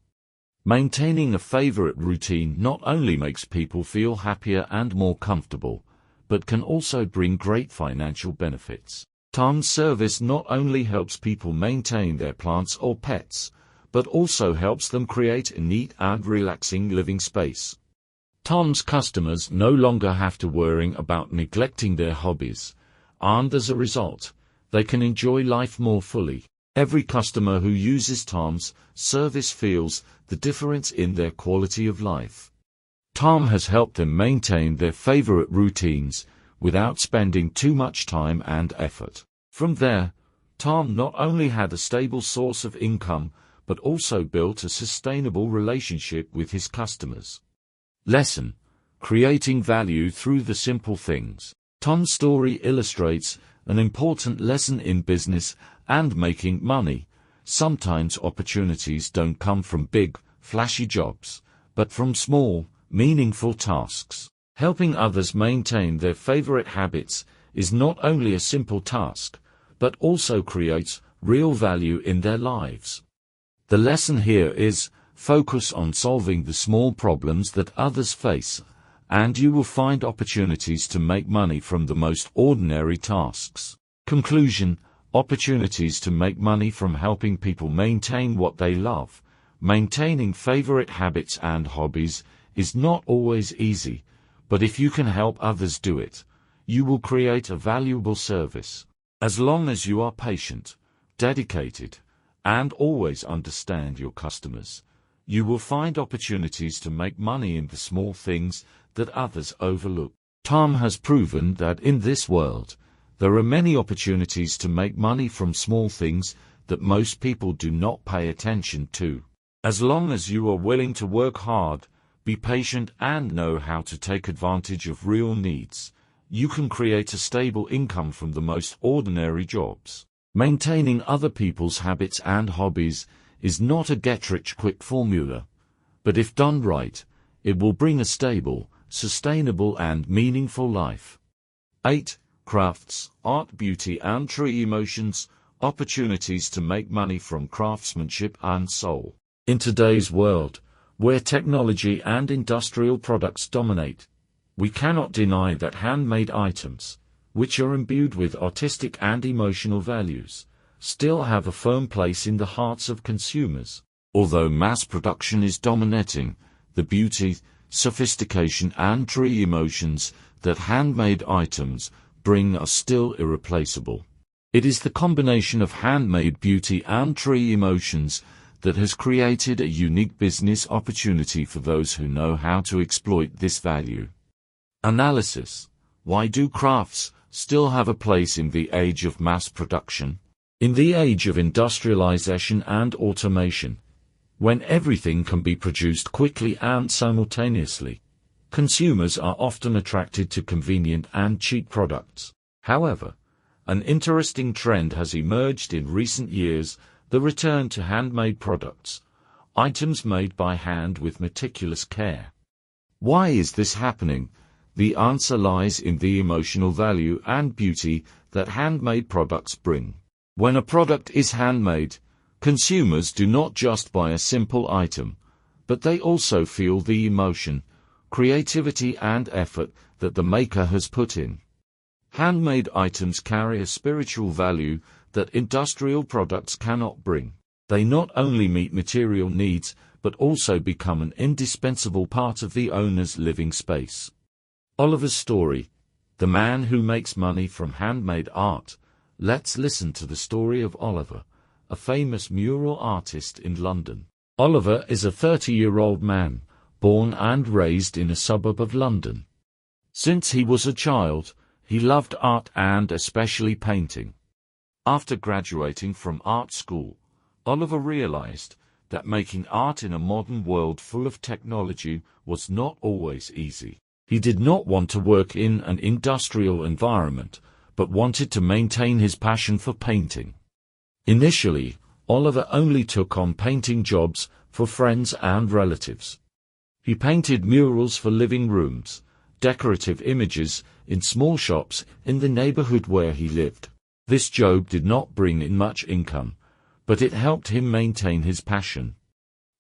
Maintaining a favorite routine not only makes people feel happier and more comfortable, but can also bring great financial benefits. Tom's service not only helps people maintain their plants or pets, but also helps them create a neat and relaxing living space. Tom's customers no longer have to worry about neglecting their hobbies, and as a result, they can enjoy life more fully. Every customer who uses Tom's service feels the difference in their quality of life. Tom has helped them maintain their favorite routines without spending too much time and effort. From there, Tom not only had a stable source of income, but also built a sustainable relationship with his customers. Lesson: creating value through the simple things. Tom's story illustrates an important lesson in business and making money. Sometimes opportunities don't come from big, flashy jobs, but from small, meaningful tasks. Helping others maintain their favorite habits is not only a simple task, but also creates real value in their lives. The lesson here is: focus on solving the small problems that others face, and you will find opportunities to make money from the most ordinary tasks. Conclusion: opportunities to make money from helping people maintain what they love. Maintaining favorite habits and hobbies is not always easy, but if you can help others do it, you will create a valuable service. As long as you are patient, dedicated, and always understand your customers, you will find opportunities to make money in the small things that others overlook. Tom has proven that in this world, there are many opportunities to make money from small things that most people do not pay attention to. As long as you are willing to work hard, be patient, and know how to take advantage of real needs, you can create a stable income from the most ordinary jobs. Maintaining other people's habits and hobbies is not a get-rich-quick formula, but if done right, it will bring a stable, sustainable, and meaningful life. 8. Crafts, art, beauty, and true emotions, opportunities to make money from craftsmanship and soul. In today's world, where technology and industrial products dominate, we cannot deny that handmade items, which are imbued with artistic and emotional values, still have a firm place in the hearts of consumers. Although mass production is dominating, the beauty, sophistication, and true emotions that handmade items bring are still irreplaceable. It is the combination of handmade beauty and true emotions that has created a unique business opportunity for those who know how to exploit this value. Analysis. Why do crafts still have a place in the age of mass production? In the age of industrialization and automation, when everything can be produced quickly and simultaneously, consumers are often attracted to convenient and cheap products. However, an interesting trend has emerged in recent years: the return to handmade products, items made by hand with meticulous care. Why is this happening? The answer lies in the emotional value and beauty that handmade products bring. When a product is handmade, consumers do not just buy a simple item, but they also feel the emotion, creativity and effort that the maker has put in. Handmade items carry a spiritual value that industrial products cannot bring. They not only meet material needs, but also become an indispensable part of the owner's living space. Oliver's story, the man who makes money from handmade art. Let's listen to the story of Oliver, a famous mural artist in London. Oliver is a 30-year-old man, born and raised in a suburb of London. Since he was a child, he loved art and especially painting. After graduating from art school, Oliver realized that making art in a modern world full of technology was not always easy. He did not want to work in an industrial environment, but wanted to maintain his passion for painting. Initially, Oliver only took on painting jobs for friends and relatives. He painted murals for living rooms, decorative images in small shops in the neighborhood where he lived. This job did not bring in much income, but it helped him maintain his passion.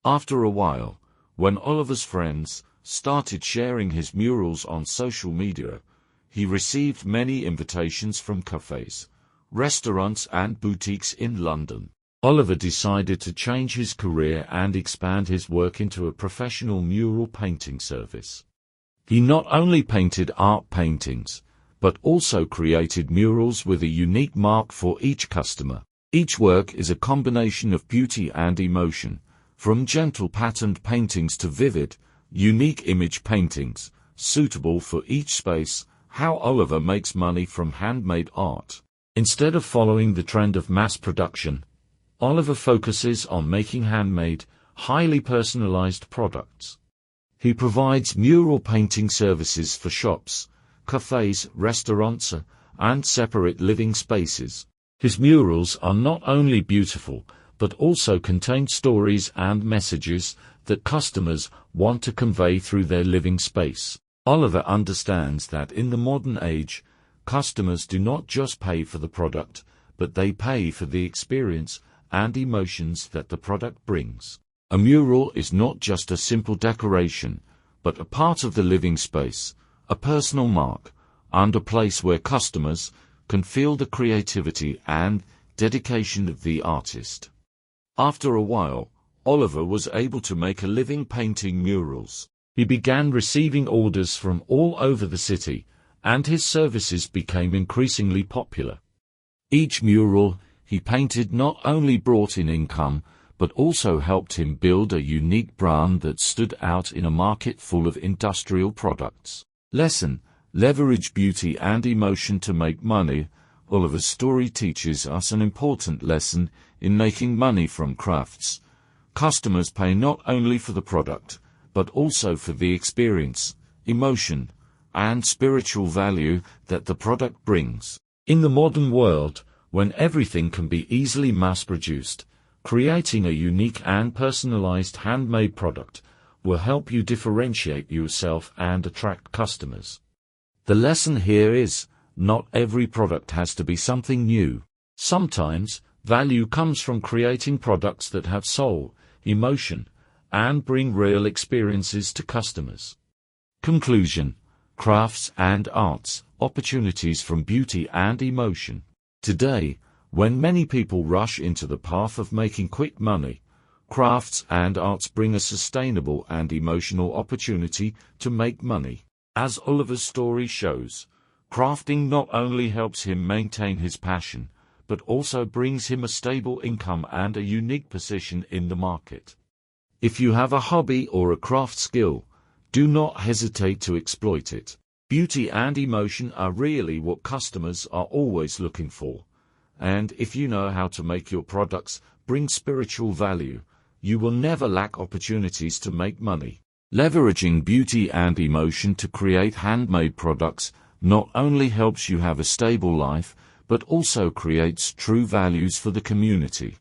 After a while, when Oliver's friends started sharing his murals on social media, he received many invitations from cafes, restaurants and boutiques in London. Oliver decided to change his career and expand his work into a professional mural painting service. He not only painted art paintings, but also created murals with a unique mark for each customer. Each work is a combination of beauty and emotion, from gentle patterned paintings to vivid, unique image paintings, suitable for each space. How Oliver makes money from handmade art. Instead of following the trend of mass production, Oliver focuses on making handmade, highly personalized products. He provides mural painting services for shops, cafes, restaurants, and separate living spaces. His murals are not only beautiful, but also contain stories and messages that customers want to convey through their living space. Oliver understands that in the modern age, customers do not just pay for the product, but they pay for the experience and emotions that the product brings. A mural is not just a simple decoration, but a part of the living space, a personal mark, and a place where customers can feel the creativity and dedication of the artist. After a while, Oliver was able to make a living painting murals. He began receiving orders from all over the city, and his services became increasingly popular. Each mural he painted not only brought in income, but also helped him build a unique brand that stood out in a market full of industrial products. Lesson: leverage beauty and emotion to make money. Oliver's story teaches us an important lesson in making money from crafts. Customers pay not only for the product, but also for the experience, emotion, and spiritual value that the product brings. In the modern world, when everything can be easily mass-produced, creating a unique and personalized handmade product will help you differentiate yourself and attract customers. The lesson here is, not every product has to be something new. Sometimes, value comes from creating products that have soul, emotion, and bring real experiences to customers. Conclusion: crafts and arts, opportunities from beauty and emotion. Today, when many people rush into the path of making quick money, crafts and arts bring a sustainable and emotional opportunity to make money. As Oliver's story shows, Crafting not only helps him maintain his passion, but also brings him a stable income and a unique position in the market. If you have a hobby or a craft skill, do not hesitate to exploit it. Beauty and emotion are really what customers are always looking for. And if you know how to make your products bring spiritual value, you will never lack opportunities to make money. Leveraging beauty and emotion to create handmade products not only helps you have a stable life, but also creates true values for the community.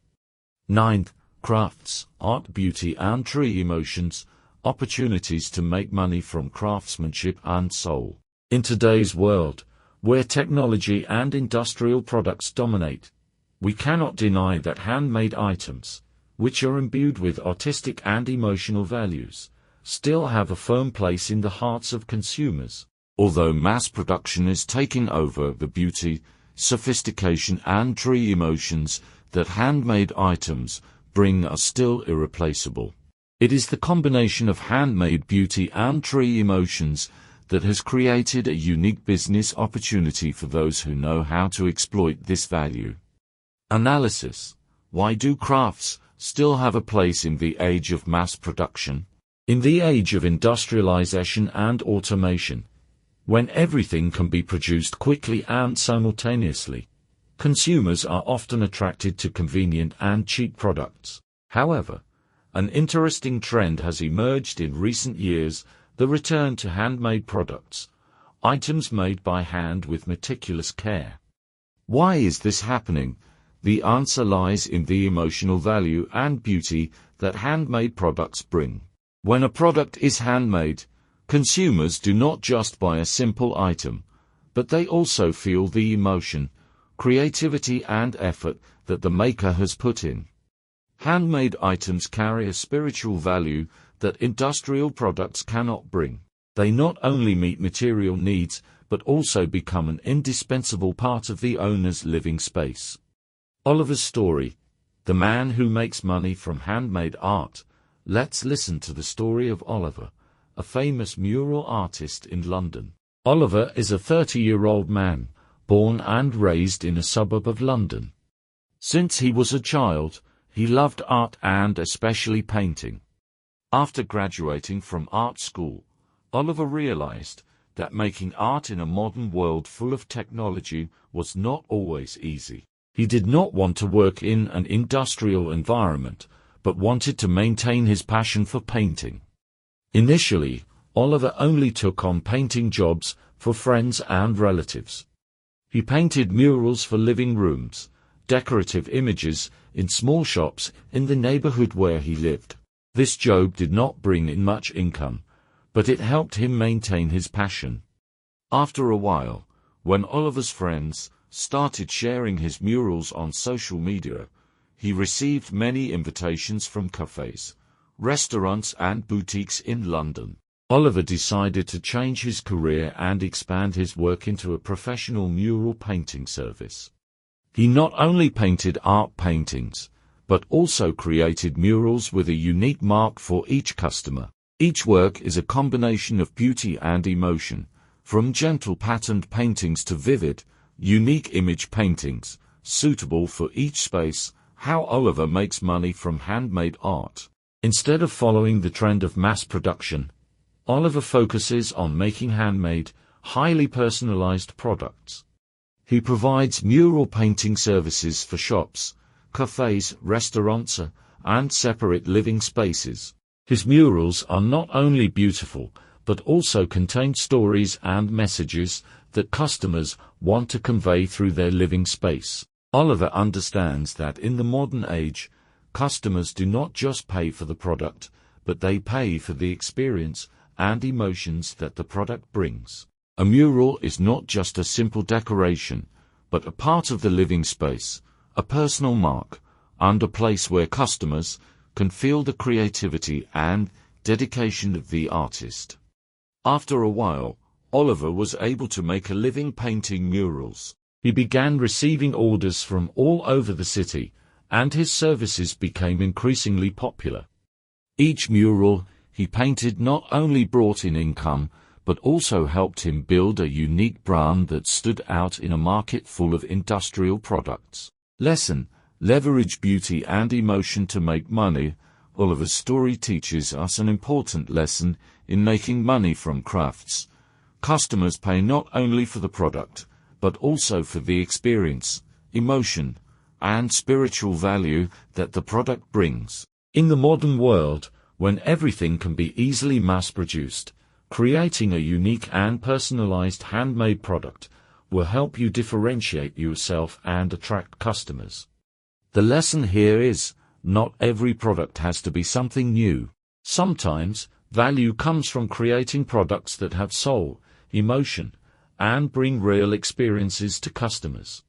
9th, crafts, art, beauty and true emotions, opportunities to make money from craftsmanship and soul. In today's world, where technology and industrial products dominate, we cannot deny that handmade items, which are imbued with artistic and emotional values, still have a firm place in the hearts of consumers. Although mass production is taking over, the beauty, sophistication and true emotions that handmade items bring are still irreplaceable. It is the combination of handmade beauty and true emotions that has created a unique business opportunity for those who know how to exploit this value. Analysis. Why do crafts still have a place in the age of mass production? In the age of industrialization and automation, when everything can be produced quickly and simultaneously, consumers are often attracted to convenient and cheap products. However, an interesting trend has emerged in recent years: the return to handmade products, items made by hand with meticulous care. Why is this happening? The answer lies in the emotional value and beauty that handmade products bring. When a product is handmade, consumers do not just buy a simple item, but they also feel the emotion, creativity and effort that the maker has put in. Handmade items carry a spiritual value that industrial products cannot bring. They not only meet material needs, but also become an indispensable part of the owner's living space. Oliver's story, the man who makes money from handmade art. Let's listen to the story of Oliver, a famous mural artist in London. Oliver is a 30-year-old man, born and raised in a suburb of London. Since he was a child, he loved art and especially painting. After graduating from art school, Oliver realized that making art in a modern world full of technology was not always easy. He did not want to work in an industrial environment, but wanted to maintain his passion for painting. Initially, Oliver only took on painting jobs for friends and relatives. He painted murals for living rooms, decorative images in small shops in the neighborhood where he lived. This job did not bring in much income, but it helped him maintain his passion. After a while, when Oliver's friends started sharing his murals on social media, he received many invitations from cafes, restaurants and boutiques in London. Oliver decided to change his career and expand his work into a professional mural painting service. He not only painted art paintings, but also created murals with a unique mark for each customer. Each work is a combination of beauty and emotion, from gentle patterned paintings to vivid, unique image paintings, suitable for each space. How Oliver makes money from handmade art. Instead of following the trend of mass production, Oliver focuses on making handmade, highly personalized products. He provides mural painting services for shops, cafes, restaurants, and separate living spaces. His murals are not only beautiful, but also contain stories and messages that customers want to convey through their living space. Oliver understands that in the modern age, customers do not just pay for the product, but they pay for the experience and emotions that the product brings. A mural is not just a simple decoration, but a part of the living space, a personal mark, and a place where customers can feel the creativity and dedication of the artist. After a while, Oliver was able to make a living painting murals. He began receiving orders from all over the city, and his services became increasingly popular. Each mural he painted not only brought in income, but also helped him build a unique brand that stood out in a market full of industrial products. Lesson: leverage beauty and emotion to make money. Oliver's story teaches us an important lesson in making money from crafts. Customers pay not only for the product, but also for the experience, emotion, and spiritual value that the product brings. In the modern world, when everything can be easily mass-produced, creating a unique and personalized handmade product will help you differentiate yourself and attract customers. The lesson here is, not every product has to be something new. Sometimes, value comes from creating products that have soul, emotion, and bring real experiences to customers.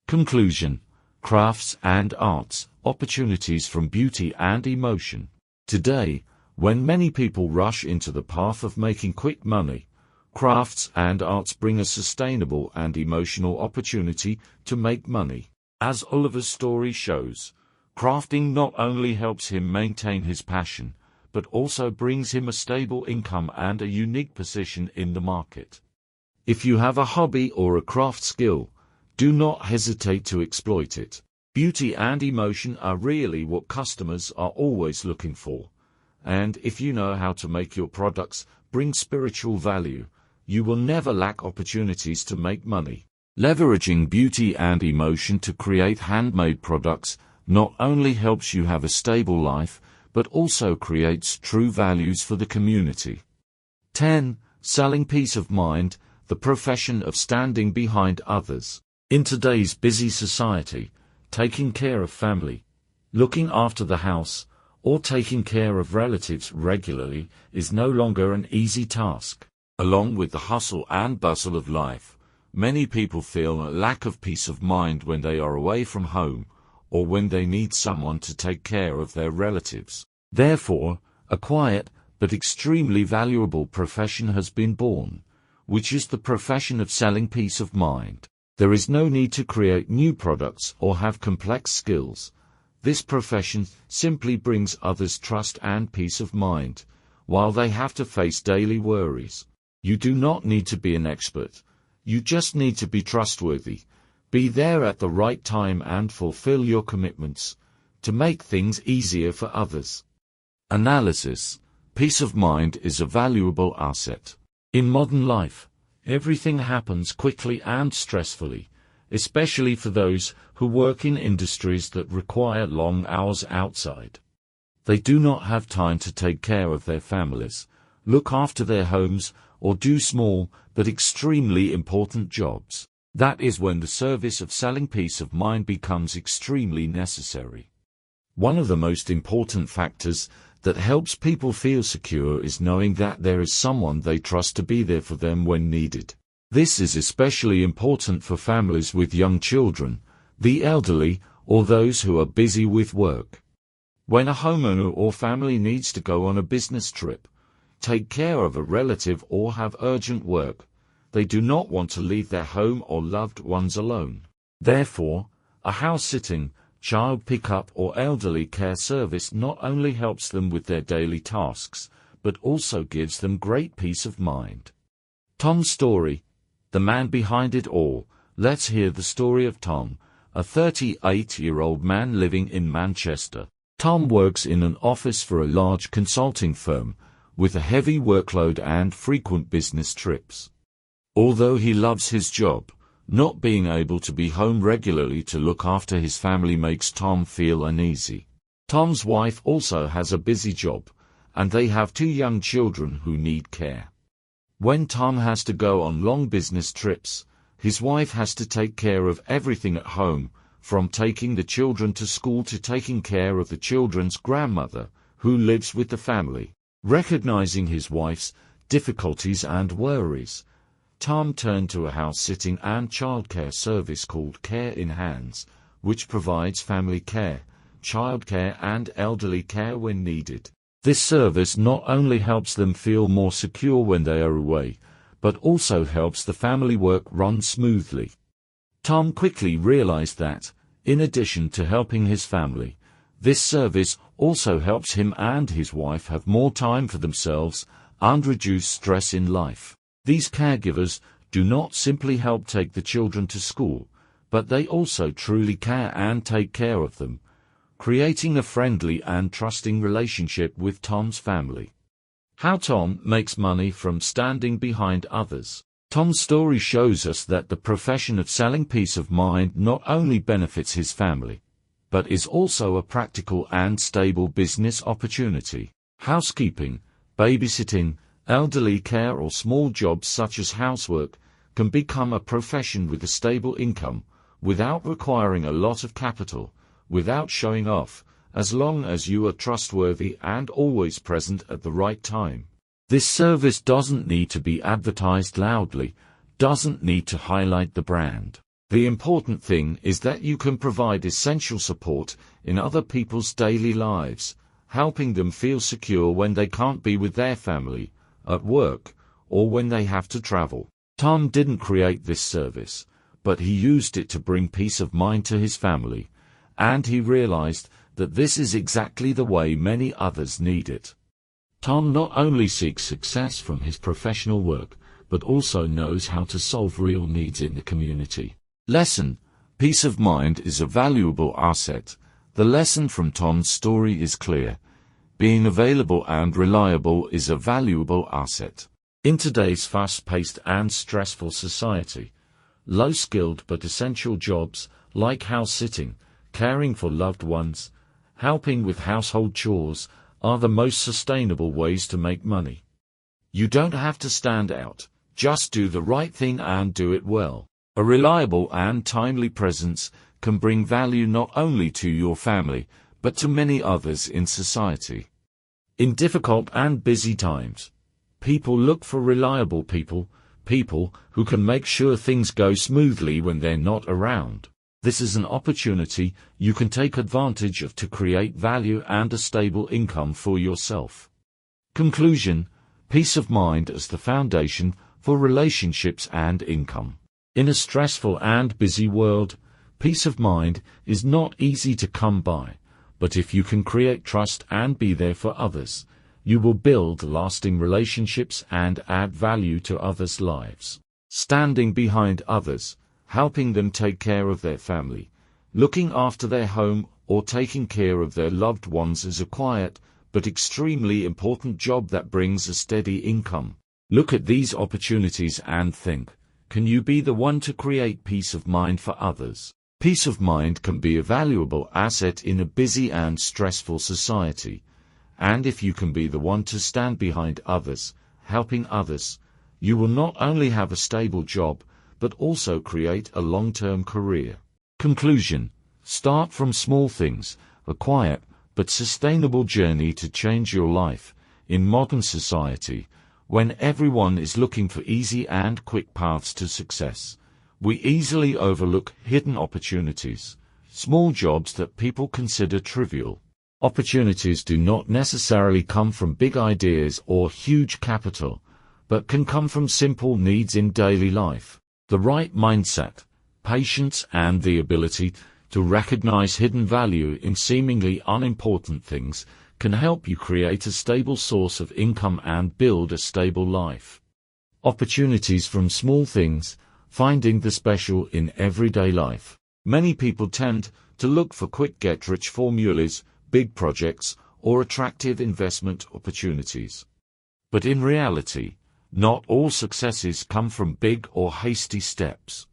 Conclusion: crafts and arts, opportunities from beauty and emotion. Today, when many people rush into the path of making quick money, crafts and arts bring a sustainable and emotional opportunity to make money. As Oliver's story shows, crafting not only helps him maintain his passion, but also brings him a stable income and a unique position in the market. If you have a hobby or a craft skill, do not hesitate to exploit it. Beauty and emotion are really what customers are always looking for. And if you know how to make your products bring spiritual value, you will never lack opportunities to make money. Leveraging beauty and emotion to create handmade products not only helps you have a stable life, but also creates true values for the community. 10. Selling peace of mind, the profession of standing behind others. In today's busy society, taking care of family, looking after the house, or taking care of relatives regularly is no longer an easy task. Along with the hustle and bustle of life, many people feel a lack of peace of mind when they are away from home, or when they need someone to take care of their relatives. Therefore, a quiet, but extremely valuable profession has been born, which is the profession of selling peace of mind. There is no need to create new products or have complex skills. This profession simply brings others trust and peace of mind, while they have to face daily worries. You do not need to be an expert. You just need to be trustworthy, be there at the right time and fulfill your commitments, to make things easier for others. Analysis: peace of mind is a valuable asset. In modern life, everything happens quickly and stressfully, especially for those who work in industries that require long hours outside. They do not have time to take care of their families, look after their homes, or do small but extremely important jobs. That is when the service of selling peace of mind becomes extremely necessary. One of the most important factors that helps people feel secure is knowing that there is someone they trust to be there for them when needed. This is especially important for families with young children, the elderly, or those who are busy with work. When a homeowner or family needs to go on a business trip, take care of a relative, or have urgent work, they do not want to leave their home or loved ones alone. Therefore, a house-sitting, child pickup or elderly care service not only helps them with their daily tasks, but also gives them great peace of mind. Tom's story, the man behind it all. Let's hear the story of Tom, a 38-year-old man living in Manchester. Tom works in an office for a large consulting firm, with a heavy workload and frequent business trips. Although he loves his job, not being able to be home regularly to look after his family makes Tom feel uneasy. Tom's wife also has a busy job, and they have 2 young children who need care. When Tom has to go on long business trips, his wife has to take care of everything at home, from taking the children to school to taking care of the children's grandmother, who lives with the family. Recognizing his wife's difficulties and worries, Tom turned to a house-sitting and childcare service called Care in Hands, which provides family care, childcare and elderly care when needed. This service not only helps them feel more secure when they are away, but also helps the family work run smoothly. Tom quickly realized that, in addition to helping his family, this service also helps him and his wife have more time for themselves, and reduce stress in life. These caregivers do not simply help take the children to school, but they also truly care and take care of them, creating a friendly and trusting relationship with Tom's family. How Tom makes money from standing behind others. Tom's story shows us that the profession of selling peace of mind not only benefits his family, but is also a practical and stable business opportunity. Housekeeping, babysitting, elderly care or small jobs such as housework can become a profession with a stable income, without requiring a lot of capital, without showing off, as long as you are trustworthy and always present at the right time. This service doesn't need to be advertised loudly, doesn't need to highlight the brand. The important thing is that you can provide essential support in other people's daily lives, helping them feel secure when they can't be with their family, at work, or when they have to travel. Tom didn't create this service, but he used it to bring peace of mind to his family, and he realized that this is exactly the way many others need it. Tom not only seeks success from his professional work, but also knows how to solve real needs in the community. Lesson: peace of mind is a valuable asset. The lesson from Tom's story is clear. Being available and reliable is a valuable asset. In today's fast-paced and stressful society, low-skilled but essential jobs like house-sitting, caring for loved ones, helping with household chores are the most sustainable ways to make money. You don't have to stand out, just do the right thing and do it well. A reliable and timely presence can bring value not only to your family, but to many others in society. In difficult and busy times, people look for reliable people who can make sure things go smoothly when they're not around. This is an opportunity you can take advantage of to create value and a stable income for yourself. Conclusion: peace of mind as the foundation for relationships and income. In a stressful and busy world, peace of mind is not easy to come by, but if you can create trust and be there for others, you will build lasting relationships and add value to others' lives. Standing behind others, helping them take care of their family, looking after their home, or taking care of their loved ones is a quiet, but extremely important job that brings a steady income. Look at these opportunities and think, can you be the one to create peace of mind for others? Peace of mind can be a valuable asset in a busy and stressful society, and if you can be the one to stand behind others, helping others, you will not only have a stable job, but also create a long-term career. Conclusion: start from small things, a quiet but sustainable journey to change your life. In modern society, when everyone is looking for easy and quick paths to success, we easily overlook hidden opportunities, small jobs that people consider trivial. Opportunities do not necessarily come from big ideas or huge capital, but can come from simple needs in daily life. The right mindset, patience, and the ability to recognize hidden value in seemingly unimportant things can help you create a stable source of income and build a stable life. Opportunities from small things, finding the special in everyday life. Many people tend to look for quick get-rich formulas, big projects, or attractive investment opportunities. But in reality, not all successes come from big or hasty steps.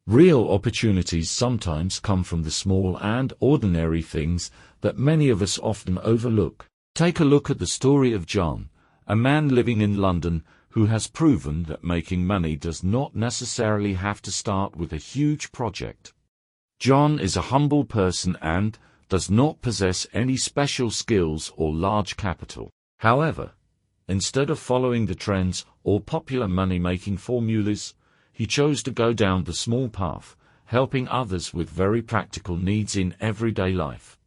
Real opportunities sometimes come from the small and ordinary things that many of us often overlook. Take a look at the story of John, a man living in London who has proven that making money does not necessarily have to start with a huge project. John is a humble person and does not possess any special skills or large capital. However, instead of following the trends or popular money-making formulas, he chose to go down the small path, helping others with very practical needs in everyday life.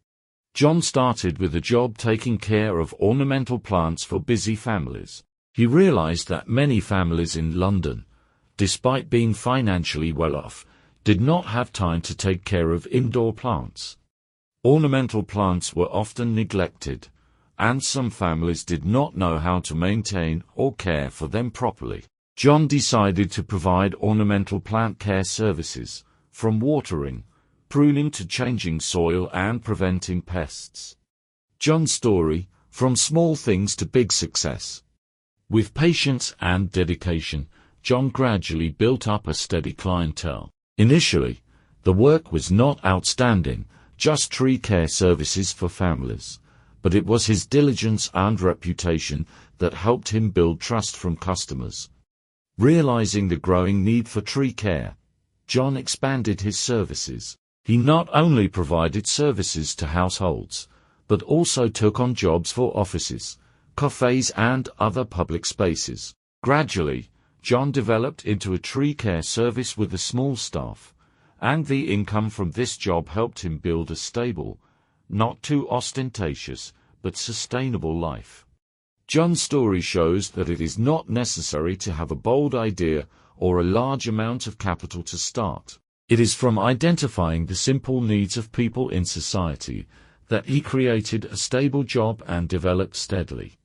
John started with a job taking care of ornamental plants for busy families. He realized that many families in London, despite being financially well off, did not have time to take care of indoor plants. Ornamental plants were often neglected, and some families did not know how to maintain or care for them properly. John decided to provide ornamental plant care services, from watering, pruning to changing soil and preventing pests. John's story, from small things to big success. With patience and dedication, John gradually built up a steady clientele. Initially, the work was not outstanding, just tree care services for families, but it was his diligence and reputation that helped him build trust from customers. Realizing the growing need for tree care, John expanded his services. He not only provided services to households, but also took on jobs for offices, cafes and other public spaces. Gradually, John developed into a tree care service with a small staff, and the income from this job helped him build a stable, not too ostentatious, but sustainable life. John's story shows that it is not necessary to have a bold idea or a large amount of capital to start. It is from identifying the simple needs of people in society that he created a stable job and developed steadily.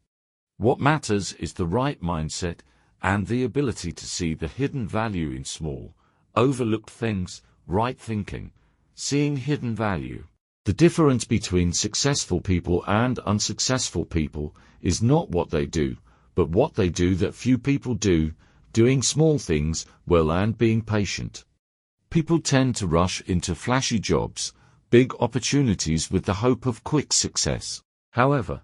What matters is the right mindset and the ability to see the hidden value in small, overlooked things, right thinking, seeing hidden value. The difference between successful people and unsuccessful people is not what they do, but what they do that few people do, doing small things well and being patient. People tend to rush into flashy jobs, big opportunities with the hope of quick success. However,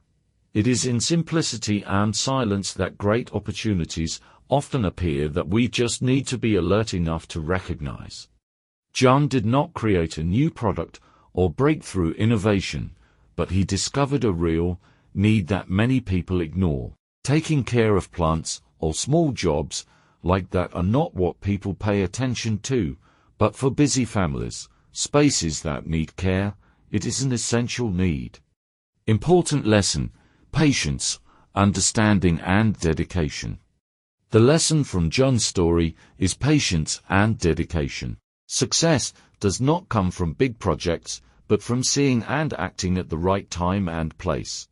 it is in simplicity and silence that great opportunities often appear that we just need to be alert enough to recognize. John did not create a new product or breakthrough innovation, but he discovered a real need that many people ignore. Taking care of plants or small jobs like that are not what people pay attention to, but for busy families, spaces that need care, it is an essential need. Important lesson: patience, understanding and dedication. The lesson from John's story is patience and dedication. Success does not come from big projects, but from seeing and acting at the right time and place.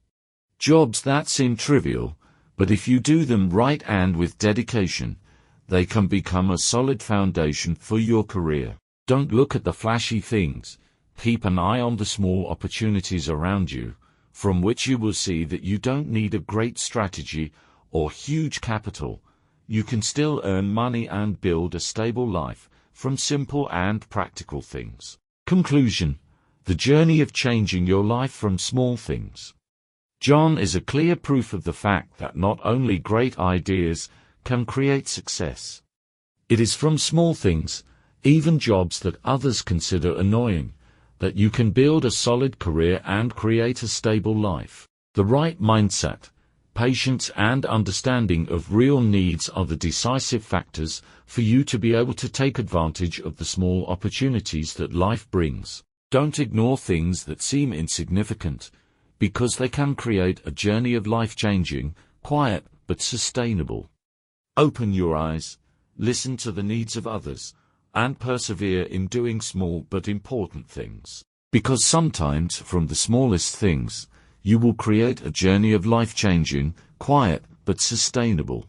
Jobs that seem trivial, but if you do them right and with dedication, they can become a solid foundation for your career. Don't look at the flashy things. Keep an eye on the small opportunities around you, from which you will see that you don't need a great strategy or huge capital. You can still earn money and build a stable life from simple and practical things. Conclusion: the journey of changing your life from small things. John is a clear proof of the fact that not only great ideas can create success. It is from small things, even jobs that others consider annoying, that you can build a solid career and create a stable life. The right mindset, patience and understanding of real needs are the decisive factors for you to be able to take advantage of the small opportunities that life brings. Don't ignore things that seem insignificant, because they can create a journey of life-changing, quiet, but sustainable. Open your eyes, listen to the needs of others, and persevere in doing small but important things. Because sometimes from the smallest things, you will create a journey of life-changing, quiet, but sustainable.